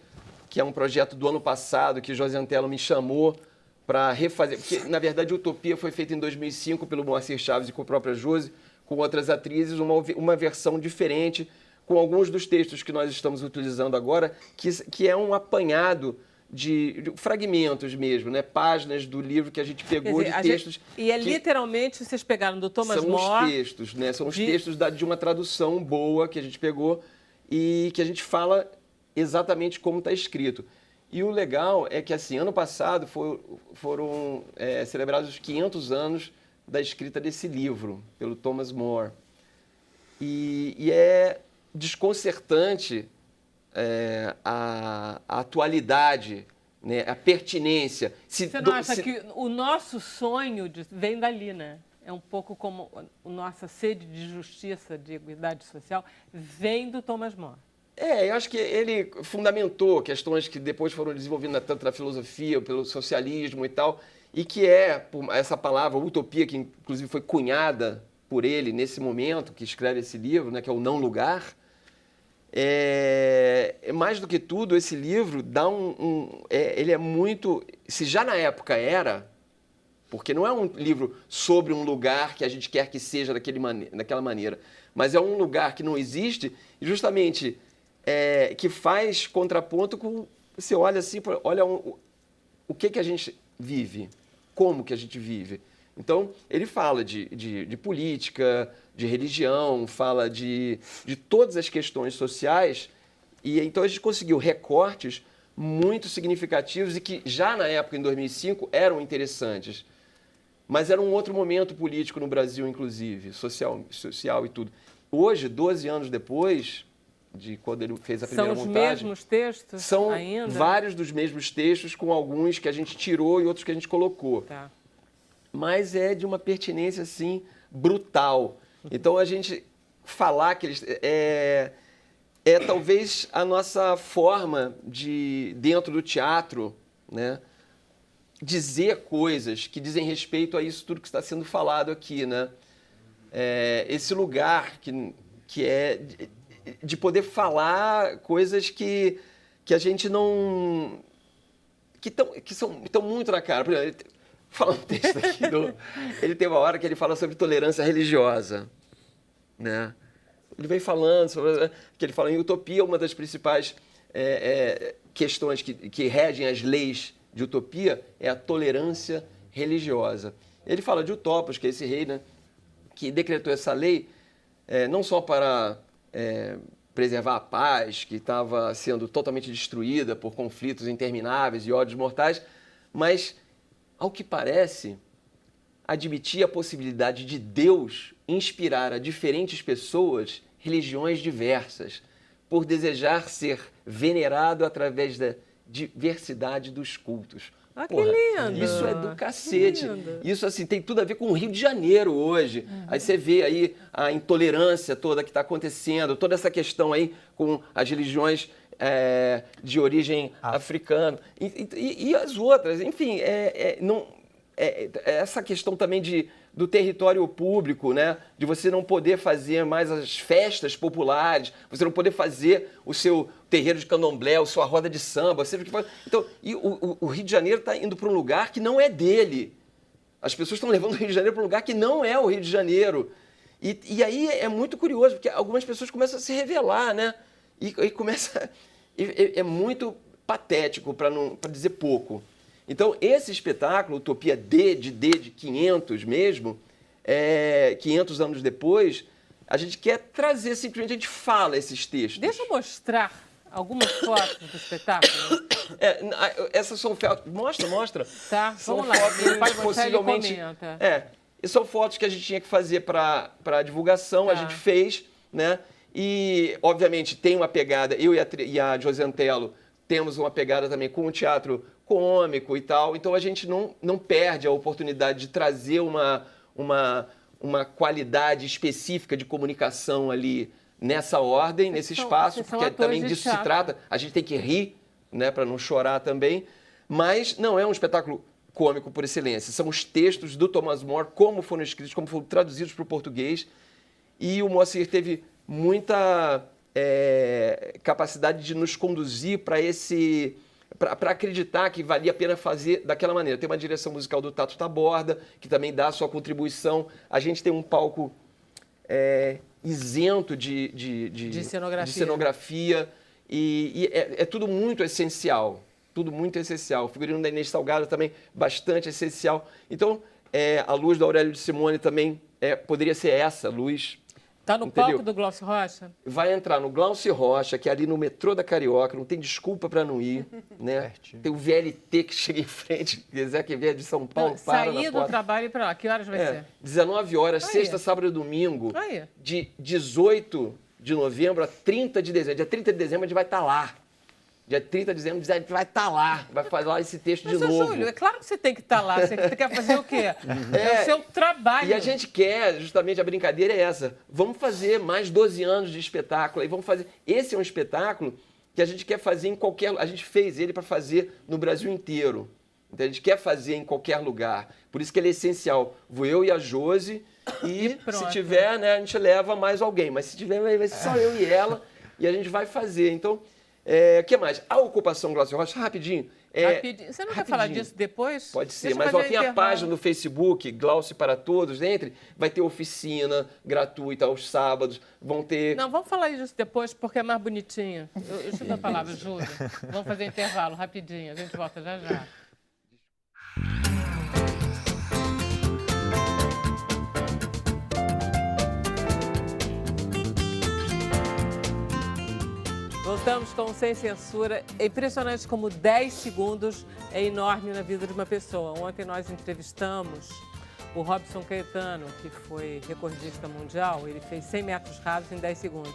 S7: que é um projeto do ano passado, que José Antelo me chamou para refazer. Porque, na verdade, Utopia foi feita em 2005 pelo Moacir Chaves e com a própria Josi, com outras atrizes, uma versão diferente, com alguns dos textos que nós estamos utilizando agora, que é um apanhado de fragmentos mesmo, né? Páginas do livro que a gente pegou de textos.
S1: E é
S7: que
S1: literalmente, vocês pegaram do Thomas
S7: são
S1: More.
S7: os textos, né? São os textos de uma tradução boa que a gente pegou e que a gente fala exatamente como está escrito. E o legal é que, assim, ano passado foram celebrados os 500 anos da escrita desse livro, pelo Thomas More. E é desconcertante a atualidade, né? A pertinência.
S1: Você não acha que o nosso sonho vem dali, né? É um pouco como a nossa sede de justiça, de equidade social, vem do Thomas More.
S7: Eu acho que ele fundamentou questões que depois foram desenvolvidas tanto na filosofia, pelo socialismo e tal, e que essa palavra utopia, que inclusive foi cunhada por ele nesse momento, que escreve esse livro, né, que é o Não Lugar. Mais do que tudo, esse livro dá ele é muito... Se já na época era, porque não é um livro sobre um lugar que a gente quer que seja daquela maneira, mas é um lugar que não existe e justamente que faz contraponto com... Você olha assim, olha o que a gente vive, como que a gente vive. Então, ele fala de política, de religião, fala de todas as questões sociais, e então a gente conseguiu recortes muito significativos e que já na época, em 2005, eram interessantes. Mas era um outro momento político no Brasil, inclusive, social e tudo. Hoje, 12 anos depois de quando ele fez a primeira montagem...
S1: São os mesmos textos
S7: são
S1: ainda?
S7: Vários dos mesmos textos, com alguns que a gente tirou e outros que a gente colocou.
S1: Tá.
S7: Mas é de uma pertinência, assim, brutal. Então, a gente falar que eles... talvez a nossa forma de, dentro do teatro, né, dizer coisas que dizem respeito a isso tudo que está sendo falado aqui, né? Esse lugar que é de poder falar coisas que a gente não... que estão muito na cara. Por exemplo, fala um texto aqui ele tem uma hora que ele fala sobre tolerância religiosa, né? Ele vem falando sobre... que ele fala em utopia, uma das principais questões que regem as leis de utopia é a tolerância religiosa. Ele fala de Utopos, que é esse rei, né, que decretou essa lei não só para preservar a paz, que estava sendo totalmente destruída por conflitos intermináveis e ódios mortais, mas, ao que parece, admitir a possibilidade de Deus inspirar a diferentes pessoas religiões diversas, por desejar ser venerado através da diversidade dos cultos.
S1: Ah, que lindo!
S7: Isso é do cacete. Isso, assim, tem tudo a ver com o Rio de Janeiro hoje. Aí você vê aí a intolerância toda que está acontecendo, toda essa questão aí com as religiões de origem africana e as outras. Enfim, essa questão também do território público, né? De você não poder fazer mais as festas populares, você não poder fazer o seu terreiro de candomblé, a sua roda de samba, seja o que for. Então, o Rio de Janeiro está indo para um lugar que não é dele. As pessoas estão levando o Rio de Janeiro para um lugar que não é o Rio de Janeiro. E aí é muito curioso, porque algumas pessoas começam a se revelar, né? E começa... É muito patético, para dizer pouco. Então, esse espetáculo, Utopia de 500 mesmo, 500 anos depois, a gente quer trazer, simplesmente, a gente fala esses textos.
S1: Deixa eu mostrar algumas fotos do espetáculo.
S7: Essas são fotos... Mostra.
S1: Tá,
S7: são
S1: vamos lá.
S7: fotos,
S1: Pode
S7: possivelmente...
S1: comenta.
S7: E são fotos que a gente tinha que fazer para a divulgação, a gente fez, né? E, obviamente, tem uma pegada... Eu e a Josantelo temos uma pegada também com o teatro cômico e tal, então a gente não perde a oportunidade de trazer uma qualidade específica de comunicação ali nessa ordem, nesse espaço, porque também disso se trata, a gente tem que rir, né, para não chorar também, mas não é um espetáculo cômico por excelência, são os textos do Thomas More, como foram escritos, como foram traduzidos para o português, e o Moacir teve muita capacidade de nos conduzir para acreditar que valia a pena fazer daquela maneira. Tem uma direção musical do Tato Taborda, que também dá a sua contribuição. A gente tem um palco isento de cenografia e é tudo muito essencial. Tudo muito essencial. O figurino da Inês Salgado também bastante essencial. Então, a luz do Aurélio de Simone também poderia ser essa luz.
S1: Está no palco do Glaucio Rocha?
S7: Vai entrar no Glaucio Rocha, que é ali no metrô da Carioca, não tem desculpa para não ir, né? Tem o VLT que chega em frente, quiser que vier de São Paulo, para na porta.
S1: Sair do trabalho e para lá, que horas vai ser?
S7: 19 horas, sexta, sábado e domingo, de 18 de novembro a 30 de dezembro. Dia 30 de dezembro a gente vai estar lá. Dia 30 de dezembro a gente vai estar lá, vai fazer lá esse texto de novo.
S1: Júlio, é claro que você tem que estar lá, você quer fazer o quê? É o seu trabalho.
S7: E a gente quer, justamente, a brincadeira é essa, vamos fazer mais 12 anos de espetáculo, aí vamos fazer... Esse é um espetáculo que a gente quer fazer em qualquer... A gente fez ele para fazer no Brasil inteiro. Então, a gente quer fazer em qualquer lugar. Por isso que ele é essencial. Vou eu e a Josi e se tiver, né, a gente leva mais alguém. Mas se tiver, vai ser só eu e ela e a gente vai fazer. Então... O que mais? A ocupação Glaucio Rocha, rapidinho.
S1: Rapidinho. Você não quer falar disso depois?
S7: Pode ser, mas tem a página no Facebook, Glaucio para Todos, vai ter oficina gratuita aos sábados, vão ter...
S1: Não, vamos falar disso depois, porque é mais bonitinho. Eu te dou a palavra, Júlio. Vamos fazer intervalo, rapidinho, a gente volta já já. Voltamos com Sem Censura. É impressionante como 10 segundos é enorme na vida de uma pessoa. Ontem nós entrevistamos o Robson Caetano, que foi recordista mundial. Ele fez 100 metros rasos em 10 segundos.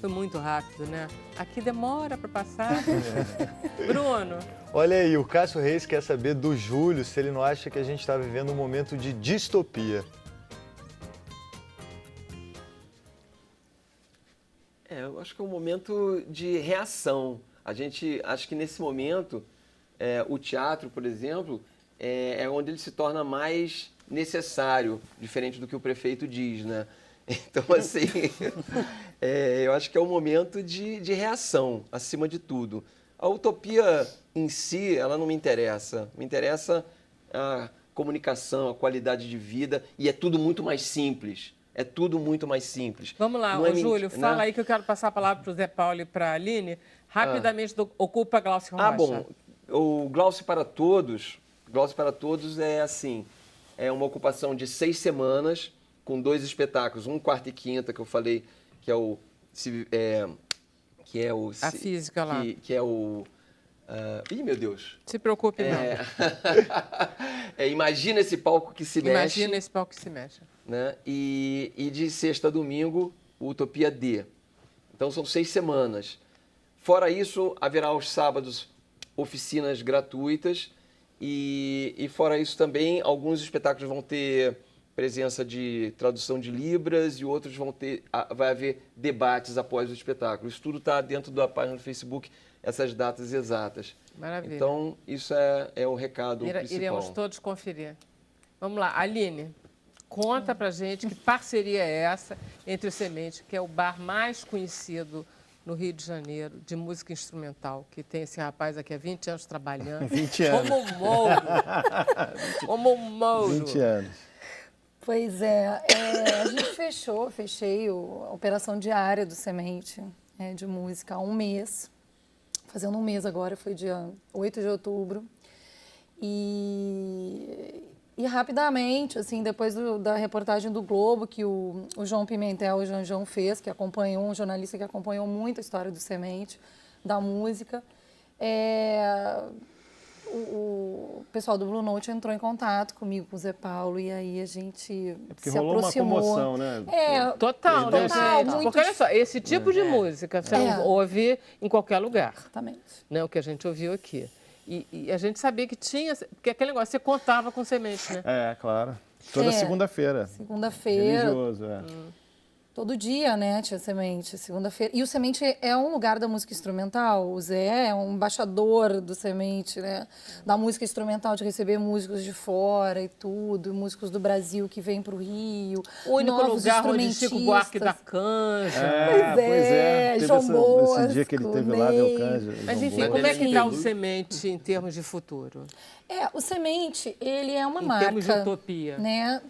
S1: Foi muito rápido, né? Aqui demora para passar. Bruno.
S2: Olha aí, o Cássio Reis quer saber do Júlio se ele não acha que a gente está vivendo um momento de distopia.
S7: Eu acho que é um momento de reação. Acho que nesse momento, o teatro, por exemplo, é onde ele se torna mais necessário, diferente do que o prefeito diz, né? Então, assim, eu acho que é um momento de reação, acima de tudo. A utopia em si, ela não me interessa. Me interessa a comunicação, a qualidade de vida, e é tudo muito mais simples. É tudo muito mais simples.
S1: Vamos lá,
S7: Não é
S1: Júlio,
S7: né?
S1: fala aí que eu quero passar a palavra para o Zé Paulo e para a Aline. Rapidamente, ocupa Glaucio Rocha.
S7: Bom, o Glaucio para Todos é assim, é uma ocupação de 6 semanas, com 2 espetáculos, um quarta e quinta, que eu falei, que é o...
S1: A física lá.
S7: Que é o... ih, meu Deus.
S1: Se preocupe, não.
S7: Imagina esse palco que se mexe.
S1: Imagina esse palco que se mexe.
S7: Né? E de sexta a domingo, o Utopia D. Então, são 6 semanas. Fora isso, haverá aos sábados oficinas gratuitas e fora isso também, alguns espetáculos vão ter presença de tradução de Libras e outros vai haver debates após o espetáculo. Isso tudo está dentro da página do Facebook, essas datas exatas.
S1: Maravilha.
S7: Então, isso é o recado principal.
S1: Iremos todos conferir. Vamos lá, Aline, conta pra gente que parceria é essa entre o Semente, que é o bar mais conhecido no Rio de Janeiro, de música instrumental, que tem esse rapaz aqui há 20 anos trabalhando.
S5: 20 anos.
S1: Como um mouro. Como um mouro.
S5: 20 anos.
S6: Pois é, a gente fechei a operação diária do Semente de música há um mês. Fazendo um mês agora, foi dia 8 de outubro. E rapidamente, assim, depois da reportagem do Globo, que o João Pimentel, o Janjão fez, que acompanhou, um jornalista que acompanhou muito a história do Semente, da música, o pessoal do Blue Note entrou em contato comigo, com o Zé Paulo, e aí a gente se
S5: rolou
S6: aproximou.
S5: Uma comoção, né?
S1: Total, né, gente?
S6: muito...
S1: Porque olha só, esse tipo de música você não ouve em qualquer lugar.
S6: Exatamente.
S1: Né, o que a gente ouviu aqui. E a gente sabia que tinha, porque aquele negócio, você contava com Semente, né?
S5: Claro. Toda segunda-feira.
S6: Segunda-feira.
S5: Religioso,
S6: Todo dia, né, tinha Semente, segunda-feira. E o Semente é um lugar da música instrumental. O Zé é um embaixador do Semente, né? Da música instrumental, de receber músicos de fora e tudo, músicos do Brasil que vêm para o Rio.
S1: O único lugar onde Chico Buarque da Canja.
S6: Pois é.
S5: Teve
S6: João Bosco,
S5: esse dia que ele teve lá, deu canja.
S1: Mas enfim, como é que está o Semente em termos de futuro?
S6: O Semente, ele é uma marca.
S1: Em termos de utopia.
S6: Né?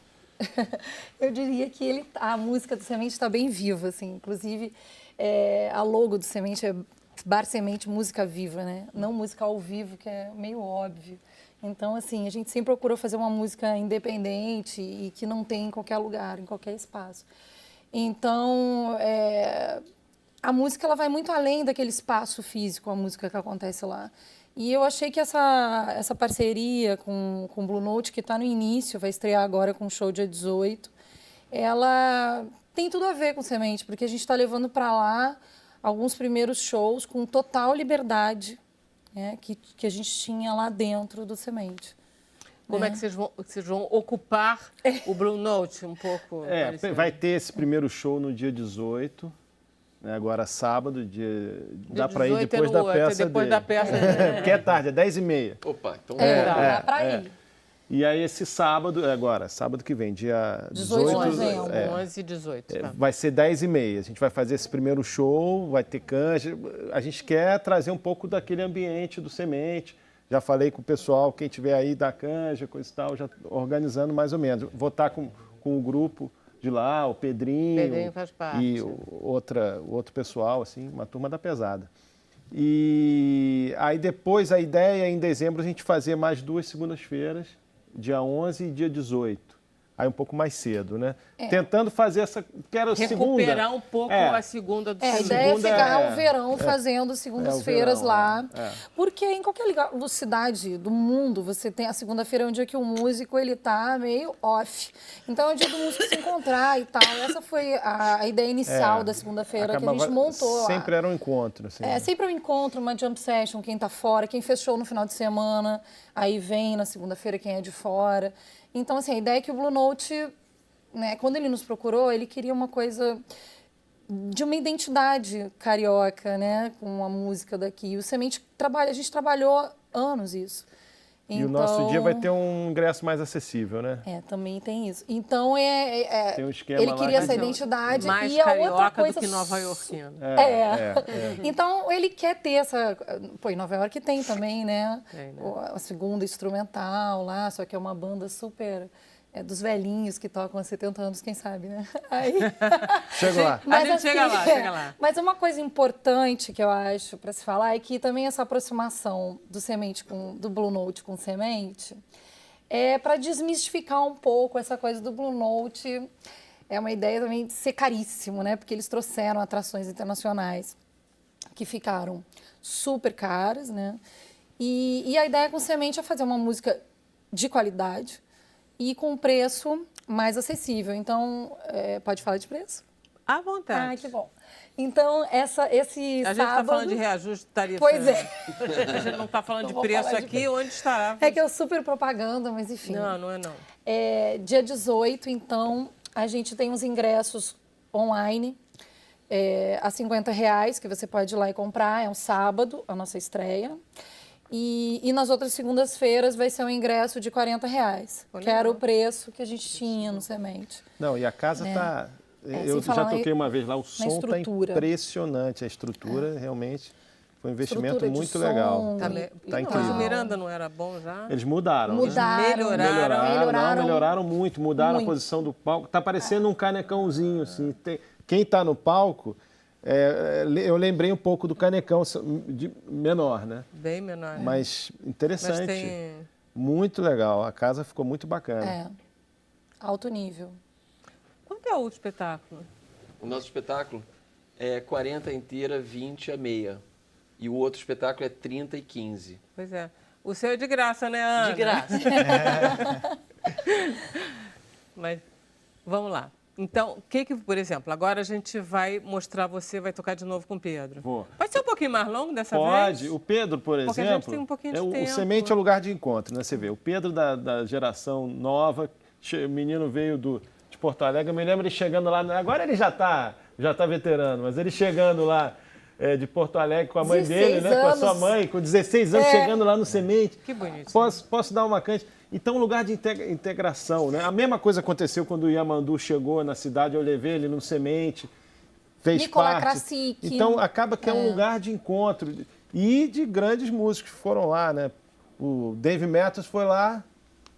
S6: Eu diria que a música do Semente está bem viva, assim. Inclusive, a logo do Semente é Bar Semente, música viva, né? Não música ao vivo, que é meio óbvio. Então, assim, a gente sempre procura fazer uma música independente e que não tem em qualquer lugar, em qualquer espaço. Então, a música ela vai muito além daquele espaço físico, a música que acontece lá. E eu achei que essa parceria com o Blue Note, que está no início, vai estrear agora com o show dia 18, ela tem tudo a ver com Semente, porque a gente está levando para lá alguns primeiros shows com total liberdade, né, que a gente tinha lá dentro do Semente.
S1: Como é que vocês vão ocupar o Blue Note um pouco?
S5: Vai ter esse primeiro show no dia 18. Agora, sábado, dá para ir depois da peça
S1: depois
S5: dele.
S1: da peça
S5: Porque é tarde, é 10h30.
S7: Opa, então
S6: dá para ir.
S5: E aí, esse sábado, sábado que vem, dia 18...
S1: 11 e 18. Tá.
S5: Vai ser 10h30. A gente vai fazer esse primeiro show, vai ter canja. A gente quer trazer um pouco daquele ambiente do Semente. Já falei com o pessoal, quem tiver aí da canja, coisa e tal, já organizando mais ou menos. Vou estar com o grupo de lá, o Pedrinho
S1: faz parte.
S5: E o outro pessoal, assim, uma turma da pesada. E aí depois a ideia é em dezembro a gente fazer mais 2 segundas-feiras, dia 11 e dia 18. Aí um pouco mais cedo, né? Tentando fazer essa... Quero
S1: recuperar um pouco a segunda do
S6: A ideia é ficar o verão fazendo segundas-feiras lá. Porque em qualquer cidade do mundo, você tem a segunda-feira é um dia que o músico ele tá meio off. Então é o dia do músico se encontrar e tal. Essa foi a ideia inicial da segunda-feira que a gente montou lá.
S5: Sempre era um encontro. Assim,
S6: sempre um encontro, uma jump session, quem tá fora, quem fechou no final de semana, aí vem na segunda-feira quem é de fora. Então, assim, a ideia é que o Blue Note, né, quando ele nos procurou, ele queria uma coisa de uma identidade carioca, né, com a música daqui. E o Semente a gente trabalhou anos isso.
S5: E o nosso dia vai ter um ingresso mais acessível, né?
S6: Também tem isso. Então,
S5: Tem um esquema
S6: ele
S5: lá
S6: queria
S5: que-
S6: essa identidade
S1: Mais
S6: e a outra
S1: carioca
S6: coisa...
S1: do que nova-iorquino.
S6: Então, ele quer ter essa... Pô, em Nova York tem também, né?
S1: Tem, né?
S6: A segunda instrumental lá, só que é uma banda super... dos velhinhos que tocam há 70 anos, quem sabe, né? Aí...
S5: Chega lá.
S1: A gente chega lá, chega lá.
S6: Mas uma coisa importante que eu acho para se falar é que também essa aproximação do Blue Note com semente é para desmistificar um pouco essa coisa do Blue Note. É uma ideia também de ser caríssimo, né? Porque eles trouxeram atrações internacionais que ficaram super caras, né? E a ideia com semente é fazer uma música de qualidade e com preço mais acessível. Então, pode falar de preço?
S1: À vontade.
S6: Ah, que bom. Então, esse
S1: A gente
S6: sábado...
S1: está falando de reajuste de tarifa.
S6: Pois é.
S1: A gente não está falando
S6: Não
S1: de
S6: vou
S1: preço
S6: falar de
S1: aqui,
S6: preço.
S1: onde estará?
S6: É que é super propaganda, mas enfim.
S1: Não é não.
S6: Dia 18, então, a gente tem os ingressos online a R$50, que você pode ir lá e comprar. É um sábado, a nossa estreia. E nas outras segundas-feiras vai ser um ingresso de R$40, que era o preço que a gente tinha no Semente.
S5: Não, e a casa tá... Eu
S6: sem falar
S5: já toquei uma vez lá, o som tá
S6: estrutura.
S5: impressionante. A estrutura realmente foi um investimento
S6: Estrutura de
S5: muito
S6: som.
S5: legal.
S1: Tá
S5: Tá
S1: Mas o
S5: incrível.
S1: Miranda não era bom já?
S5: Eles mudaram. né? Melhoraram muito, mudaram a posição do palco. Tá parecendo um canecãozinho, assim. Quem tá no palco, eu lembrei um pouco do canecão menor, né?
S1: Bem menor. né?
S5: Mas interessante.
S1: Mas tem...
S5: Muito legal. A casa ficou muito bacana.
S6: Alto nível.
S1: Quanto é o espetáculo?
S7: O nosso espetáculo é 40 inteira, 20 a meia. E o outro espetáculo é 30 e 15.
S1: Pois é. O seu é de graça, né, Ana?
S3: De graça.
S1: Mas vamos lá. Então, por exemplo, agora a gente vai mostrar você, vai tocar de novo com o Pedro.
S5: Vou.
S1: Pode ser um pouquinho mais longo dessa vez?
S5: Pode. O Pedro, por exemplo...
S1: Porque a gente tem um pouquinho de
S5: o
S1: tempo.
S5: Semente é o lugar de encontro, né? Você vê, o Pedro da geração nova, o menino veio de Porto Alegre, eu me lembro ele chegando lá, agora ele já tá veterano, mas ele chegando lá de Porto Alegre com a mãe dele, né? Com a sua mãe, com 16 anos, chegando lá no Semente.
S1: Que bonito.
S5: Posso dar uma cante? Então, um lugar de integração, né? A mesma coisa aconteceu quando o Yamandu chegou na cidade, eu levei ele no Semente, fez
S6: Nicola
S5: parte.
S6: Krasik.
S5: Então, acaba que é um lugar de encontro e de grandes músicos que foram lá, né? O Dave Matthews foi lá,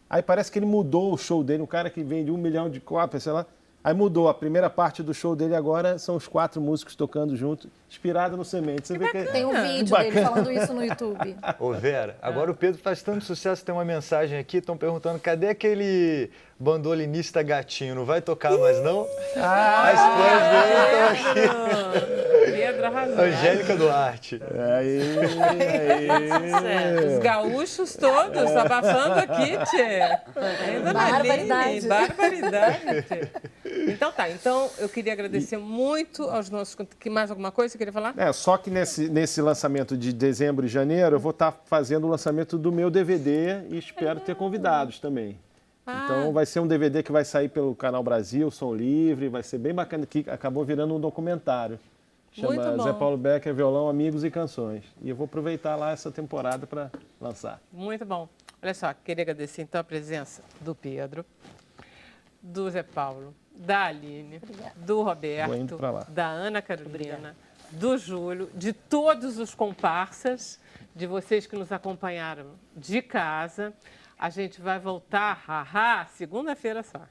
S5: aí parece que ele mudou o show dele, um cara que vende 1 milhão de cópias, sei lá. Aí mudou, a primeira parte do show dele agora são os 4 músicos tocando junto, inspirado no Semente. Você vê que
S6: Tem um vídeo dele falando isso no YouTube.
S2: Ô Vera, agora o Pedro faz tanto sucesso, tem uma mensagem aqui, estão perguntando, cadê aquele bandolinista gatinho? Não vai tocar mais não? As fãs dele estão aqui.
S1: Pedro arrasou.
S2: Angélica Duarte.
S1: Os gaúchos todos abafando aqui, tchê. Ainda
S6: Barbaridade.
S1: Barbaridade, tchê. Então tá, eu queria agradecer muito aos nossos... Que mais alguma coisa você queria falar?
S5: Só que nesse lançamento de dezembro e janeiro, eu vou estar fazendo o lançamento do meu DVD e espero ter convidados também. Então vai ser um DVD que vai sair pelo Canal Brasil, Som Livre, vai ser bem bacana, que acabou virando um documentário.
S1: Muito
S5: Chama
S1: bom.
S5: Zé Paulo Becker, Violão, Amigos e Canções. E eu vou aproveitar lá essa temporada para lançar.
S1: Muito bom. Olha só, queria agradecer então a presença do Pedro, do Zé Paulo, da Aline, do
S5: Vou
S1: Roberto,
S5: indo pra lá.
S1: da Ana Carolina, do Júlio, de todos os comparsas, de vocês que nos acompanharam de casa. A gente vai voltar, segunda-feira só.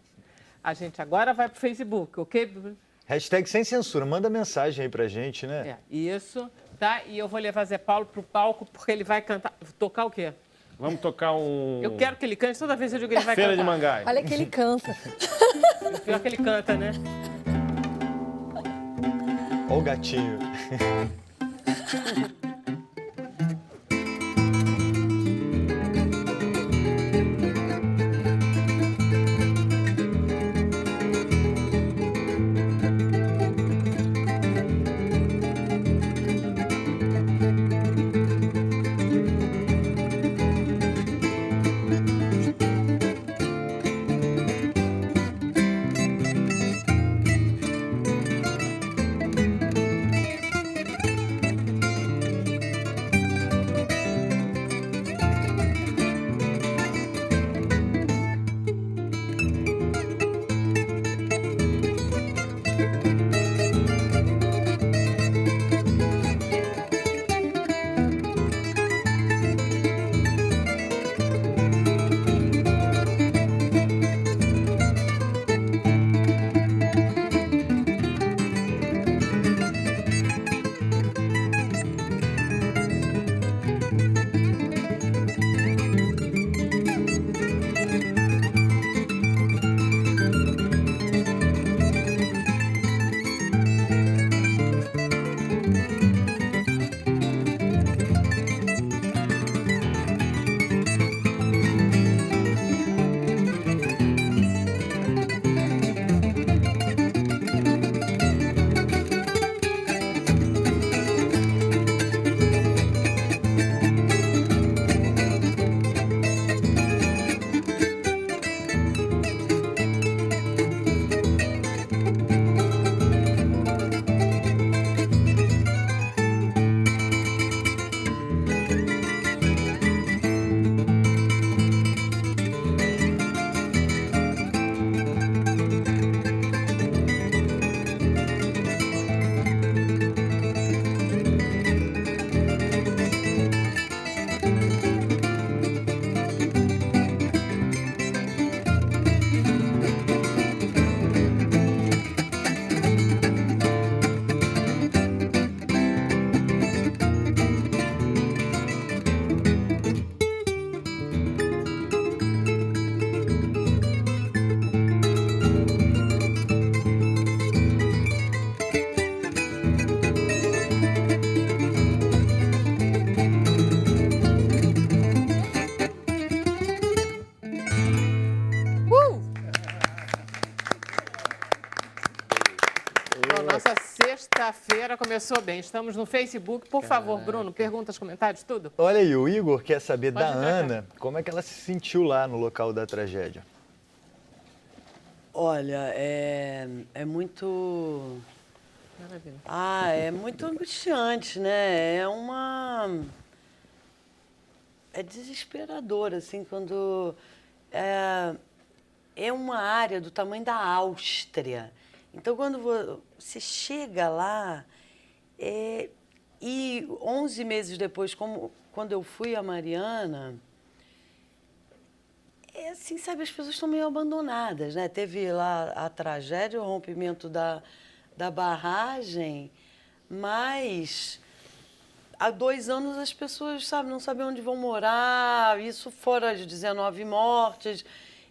S1: A gente agora vai para o Facebook, ok?
S2: Hashtag sem censura, manda mensagem aí pra gente, né?
S1: Isso, tá? E eu vou levar Zé Paulo pro palco porque ele vai cantar. Tocar o quê?
S5: Vamos tocar um...
S1: Eu quero que ele cante, toda vez eu digo que ele vai
S5: Feira de
S1: cantar.
S5: Mangai.
S6: Olha que ele canta.
S1: Pior que ele canta, né?
S2: Ó o gatinho.
S1: Bom, nossa sexta-feira começou bem. Estamos no Facebook. Por favor, Bruno, perguntas, comentários, tudo?
S2: Olha aí, o Igor quer saber
S1: Pode
S2: da
S1: entrar,
S2: Ana como é que ela se sentiu lá no local da tragédia.
S3: Olha, é muito...
S1: Maravilha.
S3: É muito angustiante, né? É desesperador, assim, quando... É uma área do tamanho da Áustria. Então, quando você chega lá, e 11 meses depois, quando eu fui a Mariana, assim, sabe, as pessoas estão meio abandonadas, né? Teve lá a tragédia, o rompimento da barragem, mas há 2 anos as pessoas, sabe, não sabem onde vão morar, isso fora as 19 mortes,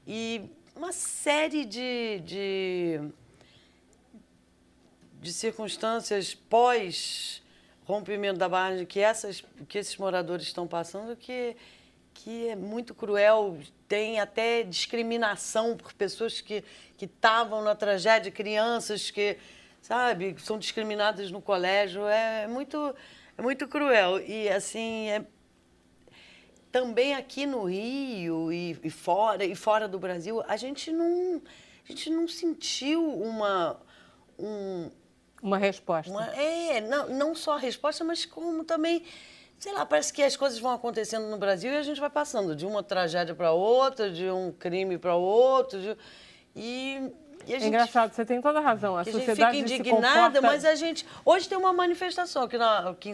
S3: e uma série de circunstâncias pós-rompimento da barragem que esses moradores estão passando, que é muito cruel. Tem até discriminação por pessoas que estavam na tragédia, crianças que, sabe, são discriminadas no colégio. É muito cruel. E, assim, também aqui no Rio e fora do Brasil, a gente não sentiu
S1: Uma resposta.
S3: não só a resposta, mas como também, sei lá, parece que as coisas vão acontecendo no Brasil e a gente vai passando de uma tragédia para outra, de um crime para outro. E a gente,
S1: engraçado, você tem toda a razão. A sociedade
S3: fica
S1: se
S3: indignada,
S1: comporta...
S3: mas a gente... Hoje tem uma manifestação que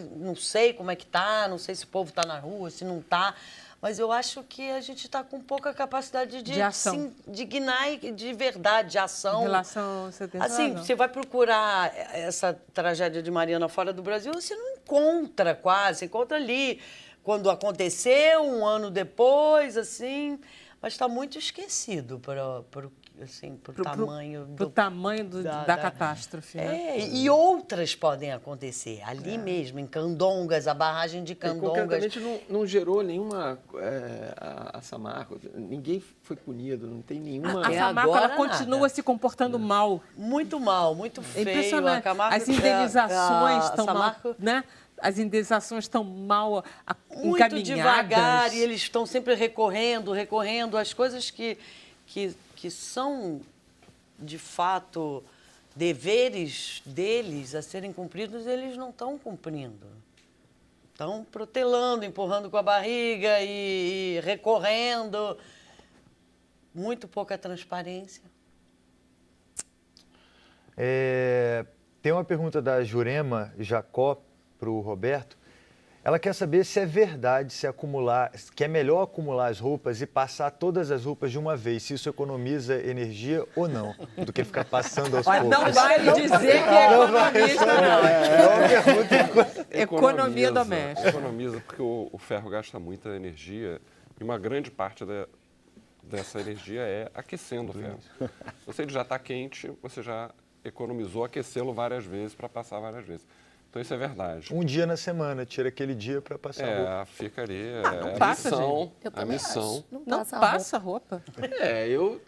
S3: não sei como é que tá, não sei se o povo está na rua, se não está, mas eu acho que a gente está com pouca capacidade de
S1: ação.
S3: se indignar de verdade, de ação.
S1: Em relação... Você tem
S3: Assim,
S1: razão.
S3: você vai procurar essa tragédia de Mariana fora do Brasil, você não encontra quase, você encontra ali, quando aconteceu, um ano depois, assim, mas está muito esquecido pro tamanho
S1: Pro tamanho da catástrofe, né?
S3: E outras podem acontecer ali mesmo, em Candongas, a barragem de Candongas.
S7: Concretamente, não gerou nenhuma... a Samarco, ninguém foi punido, não tem nenhuma...
S1: A Samarco,
S3: agora
S1: ela continua
S3: nada.
S1: se comportando mal.
S3: Muito mal, muito feio.
S1: Impressionante.
S3: A Camargo,
S1: As indenizações estão mal,
S3: Samarco,
S1: né? As indenizações estão mal
S3: muito
S1: encaminhadas.
S3: devagar, e eles estão sempre recorrendo às coisas que são, de fato, deveres deles a serem cumpridos, eles não estão cumprindo. Estão protelando, empurrando com a barriga e recorrendo. Muito pouca transparência.
S2: Tem uma pergunta da Jurema Jacó para o Roberto. Ela quer saber se é verdade que é melhor acumular as roupas e passar todas as roupas de uma vez, se isso economiza energia ou não, do que ficar passando aos poucos.
S1: Não vai me dizer que é economista, não.
S2: É uma pergunta.
S1: Economia doméstica.
S4: Economiza, porque o ferro gasta muita energia e uma grande parte dessa energia é aquecendo o ferro. Se ele já está quente, você já economizou aquecê-lo várias vezes para passar várias vezes. Então, isso é verdade.
S2: Um dia na semana, tira aquele dia para passar a roupa.
S4: Fica ali,
S1: não passa,
S4: missão,
S6: Eu
S4: a
S6: também
S4: missão.
S6: acho.
S1: Não passa roupa.
S7: Eu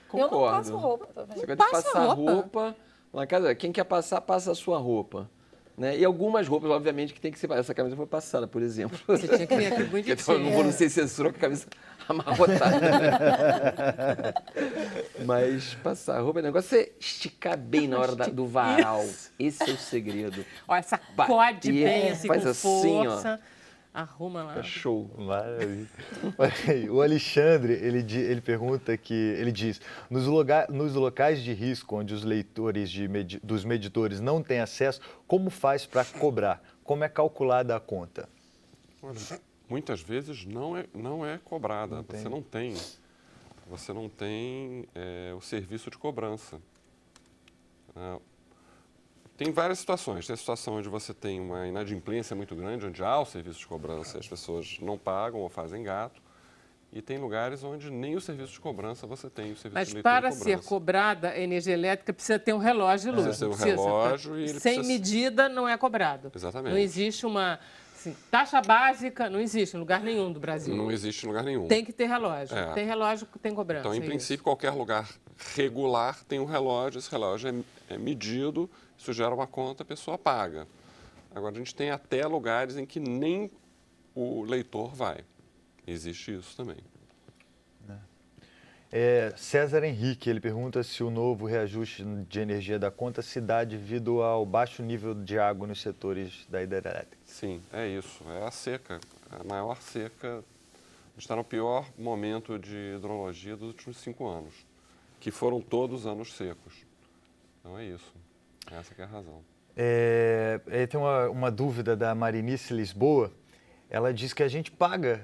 S7: concordo.
S6: Eu não passo roupa também.
S7: Você gosta de
S1: Passa
S7: passar
S1: roupa.
S7: roupa. Lá em casa, quem quer passar, passa a sua roupa. Né? E algumas roupas, obviamente, que tem que ser... Essa camisa foi passada, por exemplo.
S1: Você tinha que vir aqui bonitinho.
S7: Então, eu não vou ser censura com a camisa amarrotada. Mas passar a roupa, o negócio é esticar bem na hora do varal. Esse é o segredo.
S1: Ó, sacode bem, assim,
S7: faz
S1: com
S7: assim,
S1: força. Arruma lá.
S7: É show.
S2: Maravilha. O Alexandre, ele pergunta ele diz, nos locais de risco onde os leitores dos medidores não têm acesso, como faz para cobrar? Como é calculada a conta?
S4: Olha, muitas vezes não é cobrada. Você não tem o serviço de cobrança. Tem várias situações. Tem a situação onde você tem uma inadimplência muito grande, onde há o serviço de cobrança e as pessoas não pagam ou fazem gato. E tem lugares onde nem o serviço de cobrança você tem o serviço
S1: Mas
S4: de leitura
S1: para
S4: de cobrança.
S1: ser cobrada a energia elétrica precisa ter um relógio de luz.
S4: Precisa ter um
S1: Precisa.
S4: relógio e ele
S1: Sem
S4: precisa...
S1: medida não é cobrado.
S4: Exatamente.
S1: Não existe uma assim, taxa básica, não existe em lugar nenhum do Brasil.
S4: Não existe em lugar nenhum.
S1: Tem que ter relógio.
S4: É.
S1: Tem relógio que tem cobrança.
S4: Então, em
S1: é
S4: princípio, qualquer lugar regular tem um relógio, esse relógio é medido, isso gera uma conta, a pessoa paga. Agora, a gente tem até lugares em que nem o leitor vai. Existe isso também.
S2: César Henrique, ele pergunta se o novo reajuste de energia da conta se dá devido ao baixo nível de água nos setores da hidrelétrica.
S4: Sim, é isso. É a seca, a maior seca. A gente está no pior momento de hidrologia dos últimos 5 anos, que foram todos anos secos. Então é isso. Essa que é a razão.
S2: Tem uma dúvida da Marinice Lisboa. Ela diz que a gente paga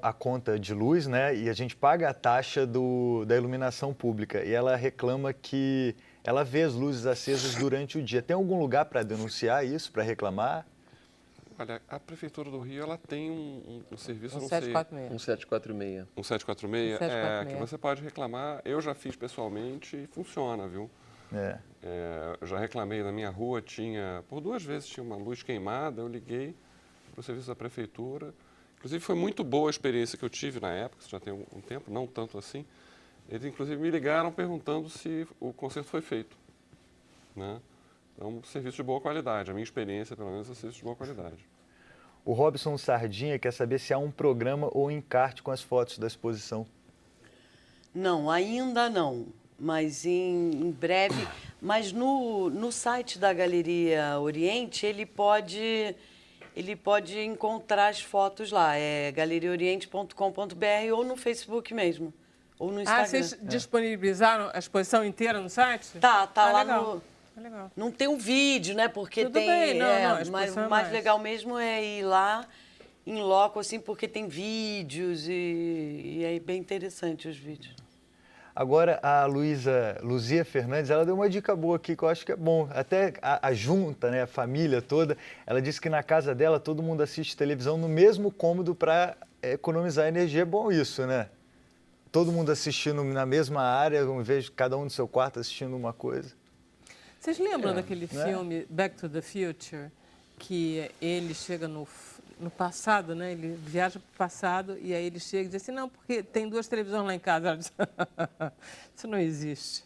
S2: a conta de luz, né? E a gente paga a taxa da iluminação pública. E ela reclama que ela vê as luzes acesas durante o dia. Tem algum lugar para denunciar isso, para reclamar?
S4: Olha, a Prefeitura do Rio ela tem um serviço, não
S1: 746.
S7: 1746.
S4: Um 746,
S1: 746.
S4: que você pode reclamar. Eu já fiz pessoalmente e funciona, viu? Eu já reclamei na minha rua, por 2 vezes tinha uma luz queimada, eu liguei para o serviço da Prefeitura. Inclusive, foi muito boa a experiência que eu tive na época, isso já tem um tempo, não tanto assim. Eles, inclusive, me ligaram perguntando se o conserto foi feito. Né? Então, um serviço de boa qualidade. A minha experiência, pelo menos, é um serviço de boa qualidade.
S2: O Robson Sardinha quer saber se há um programa ou encarte com as fotos da exposição.
S3: Não, ainda não, mas em breve. Mas no site da Galeria Oriente, ele pode encontrar as fotos lá. É galeriaoriente.com.br ou no Facebook mesmo, ou no Instagram.
S1: Vocês disponibilizaram a exposição inteira no site?
S3: Tá lá
S1: legal.
S3: no...
S1: Legal.
S3: Não tem um vídeo, né? Porque
S1: Tudo
S3: tem...
S1: bem, não, a
S3: mas
S1: exposição é
S3: o mais
S1: mais.
S3: legal mesmo é ir lá em loco, assim, porque tem vídeos e é bem interessante os vídeos.
S2: Agora, a Luzia Fernandes, ela deu uma dica boa aqui que eu acho que é bom. Até a junta, né, a família toda, ela disse que na casa dela todo mundo assiste televisão no mesmo cômodo para economizar energia. É bom isso, né? Todo mundo assistindo na mesma área, ao invés de cada um no seu quarto assistindo uma coisa.
S1: Vocês lembram daquele filme Back to the Future? Que ele chega no passado, né? Ele viaja para o passado e aí ele chega e diz assim, não, porque tem 2 televisões lá em casa. Ela diz, isso não existe.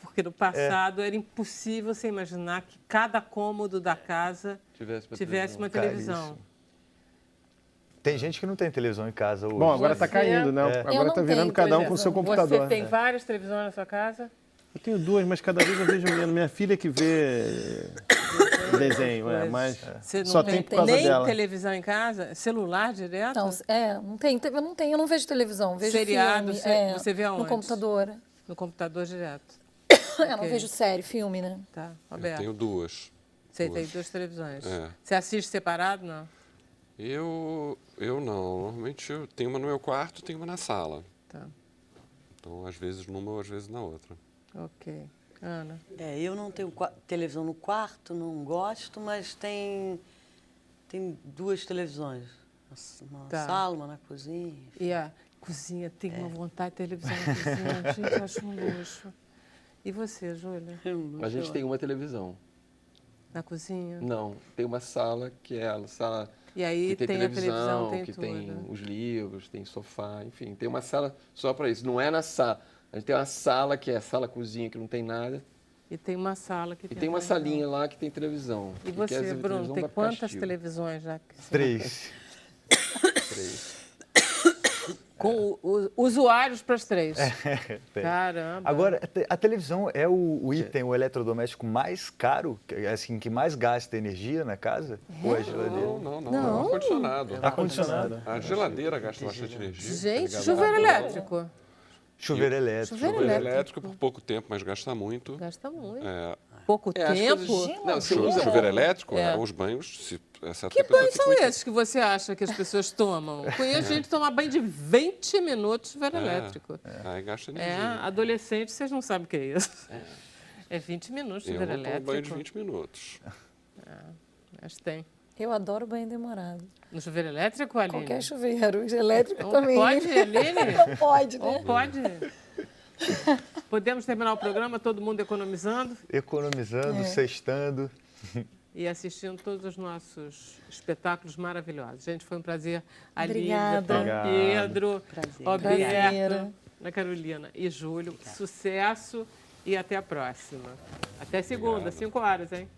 S1: Porque no passado era impossível você imaginar que cada cômodo da casa tivesse uma televisão.
S2: Caríssimo. Tem gente que não tem televisão em casa hoje.
S5: Bom, agora está caindo, né? Agora está virando cada um com o seu computador.
S1: Você tem várias televisões na sua casa?
S5: Eu tenho 2, mas cada vez eu vejo menos. Minha filha que vê desenho, mas
S1: Você não
S5: só tem por causa
S1: nem
S5: dela.
S1: televisão em casa? Celular direto?
S6: Não, eu não vejo televisão, vejo
S1: Seriado,
S6: filme.
S1: você vê aonde?
S6: No computador.
S1: No computador direto.
S6: Eu não vejo série, filme, né?
S1: Tá,
S4: Eu
S1: Roberto.
S4: tenho 2.
S1: Você tem 2 televisões.
S4: É.
S1: Você assiste separado, não?
S4: Eu não. Normalmente eu tenho uma no meu quarto e tenho uma na sala.
S1: Tá,
S4: Então, às vezes numa ou às vezes na outra.
S1: ok. Ana?
S3: Eu não tenho televisão no quarto, não gosto, mas tem 2 televisões. Uma sala, uma na cozinha.
S1: E a cozinha, tem uma vontade de televisão na cozinha. Gente, eu acho um luxo. E você, Júlia?
S7: A gente tem uma televisão.
S1: Na cozinha?
S7: Não, tem uma sala que é a sala
S1: E aí
S7: que tem
S1: tem a televisão, tem
S7: que
S1: tudo.
S7: tem os livros, tem sofá, enfim, tem uma sala só para isso. Não é na sala. A gente tem uma sala que é a sala-cozinha, que não tem nada.
S1: E tem uma sala que
S7: E
S1: tem
S7: tem uma
S1: televisão.
S7: salinha lá que tem televisão.
S1: E
S7: Quem quer
S1: você,
S7: ver
S1: Bruno,
S7: televisão
S1: tem
S7: vai pro
S1: quantas
S7: castigo.
S1: televisões já? Que você
S2: 3.
S7: 3.
S1: Com usuários para as 3.
S2: Tem.
S1: Caramba.
S2: Agora, a televisão é o item, o eletrodoméstico mais caro, assim, que mais gasta energia na casa? Ou é a geladeira?
S4: Não. Ar-condicionado.
S2: Ar-condicionado.
S4: A geladeira gasta bastante energia.
S1: Gente,
S4: Tá ligado?
S1: chuveiro elétrico.
S2: Chuveiro elétrico.
S1: Chuveiro
S4: Chuveiro
S1: elétrico.
S4: elétrico por pouco tempo, mas gasta muito.
S1: Gasta muito.
S4: É,
S1: Pouco
S7: as
S1: tempo?
S7: coisas- Não, você usa.
S4: chuveiro elétrico,
S1: É.
S4: os banhos, exceto
S1: Que
S4: a pessoa
S1: banhos
S4: fica
S1: são
S4: muito-
S1: esses que você acha que as pessoas tomam? Conheço gente tomar banho de 20 minutos de chuveiro elétrico.
S4: Aí gasta
S1: É,
S4: energia.
S1: adolescente, vocês não sabem o que é isso. É 20 minutos de
S4: Eu
S1: chuveiro
S4: não tomo
S1: elétrico.
S4: banho de 20 minutos.
S1: Mas tem.
S6: Eu adoro banho demorado.
S1: No chuveiro elétrico, Aline?
S6: Qualquer chuveiro, elétrico
S1: Não
S6: também.
S1: pode, Aline?
S6: Não pode, né?
S1: Ou pode. Podemos terminar o programa, todo mundo economizando
S2: Economizando, sextando.
S1: e assistindo todos os nossos espetáculos maravilhosos. Gente, foi um prazer. Aline,
S6: Obrigada.
S1: Pedro,
S3: Prazer.
S1: Roberto.
S6: Prazer.
S1: Ana Carolina e Júlio. Sucesso e até a próxima. Até segunda,
S4: Obrigado.
S1: 5 horas, hein?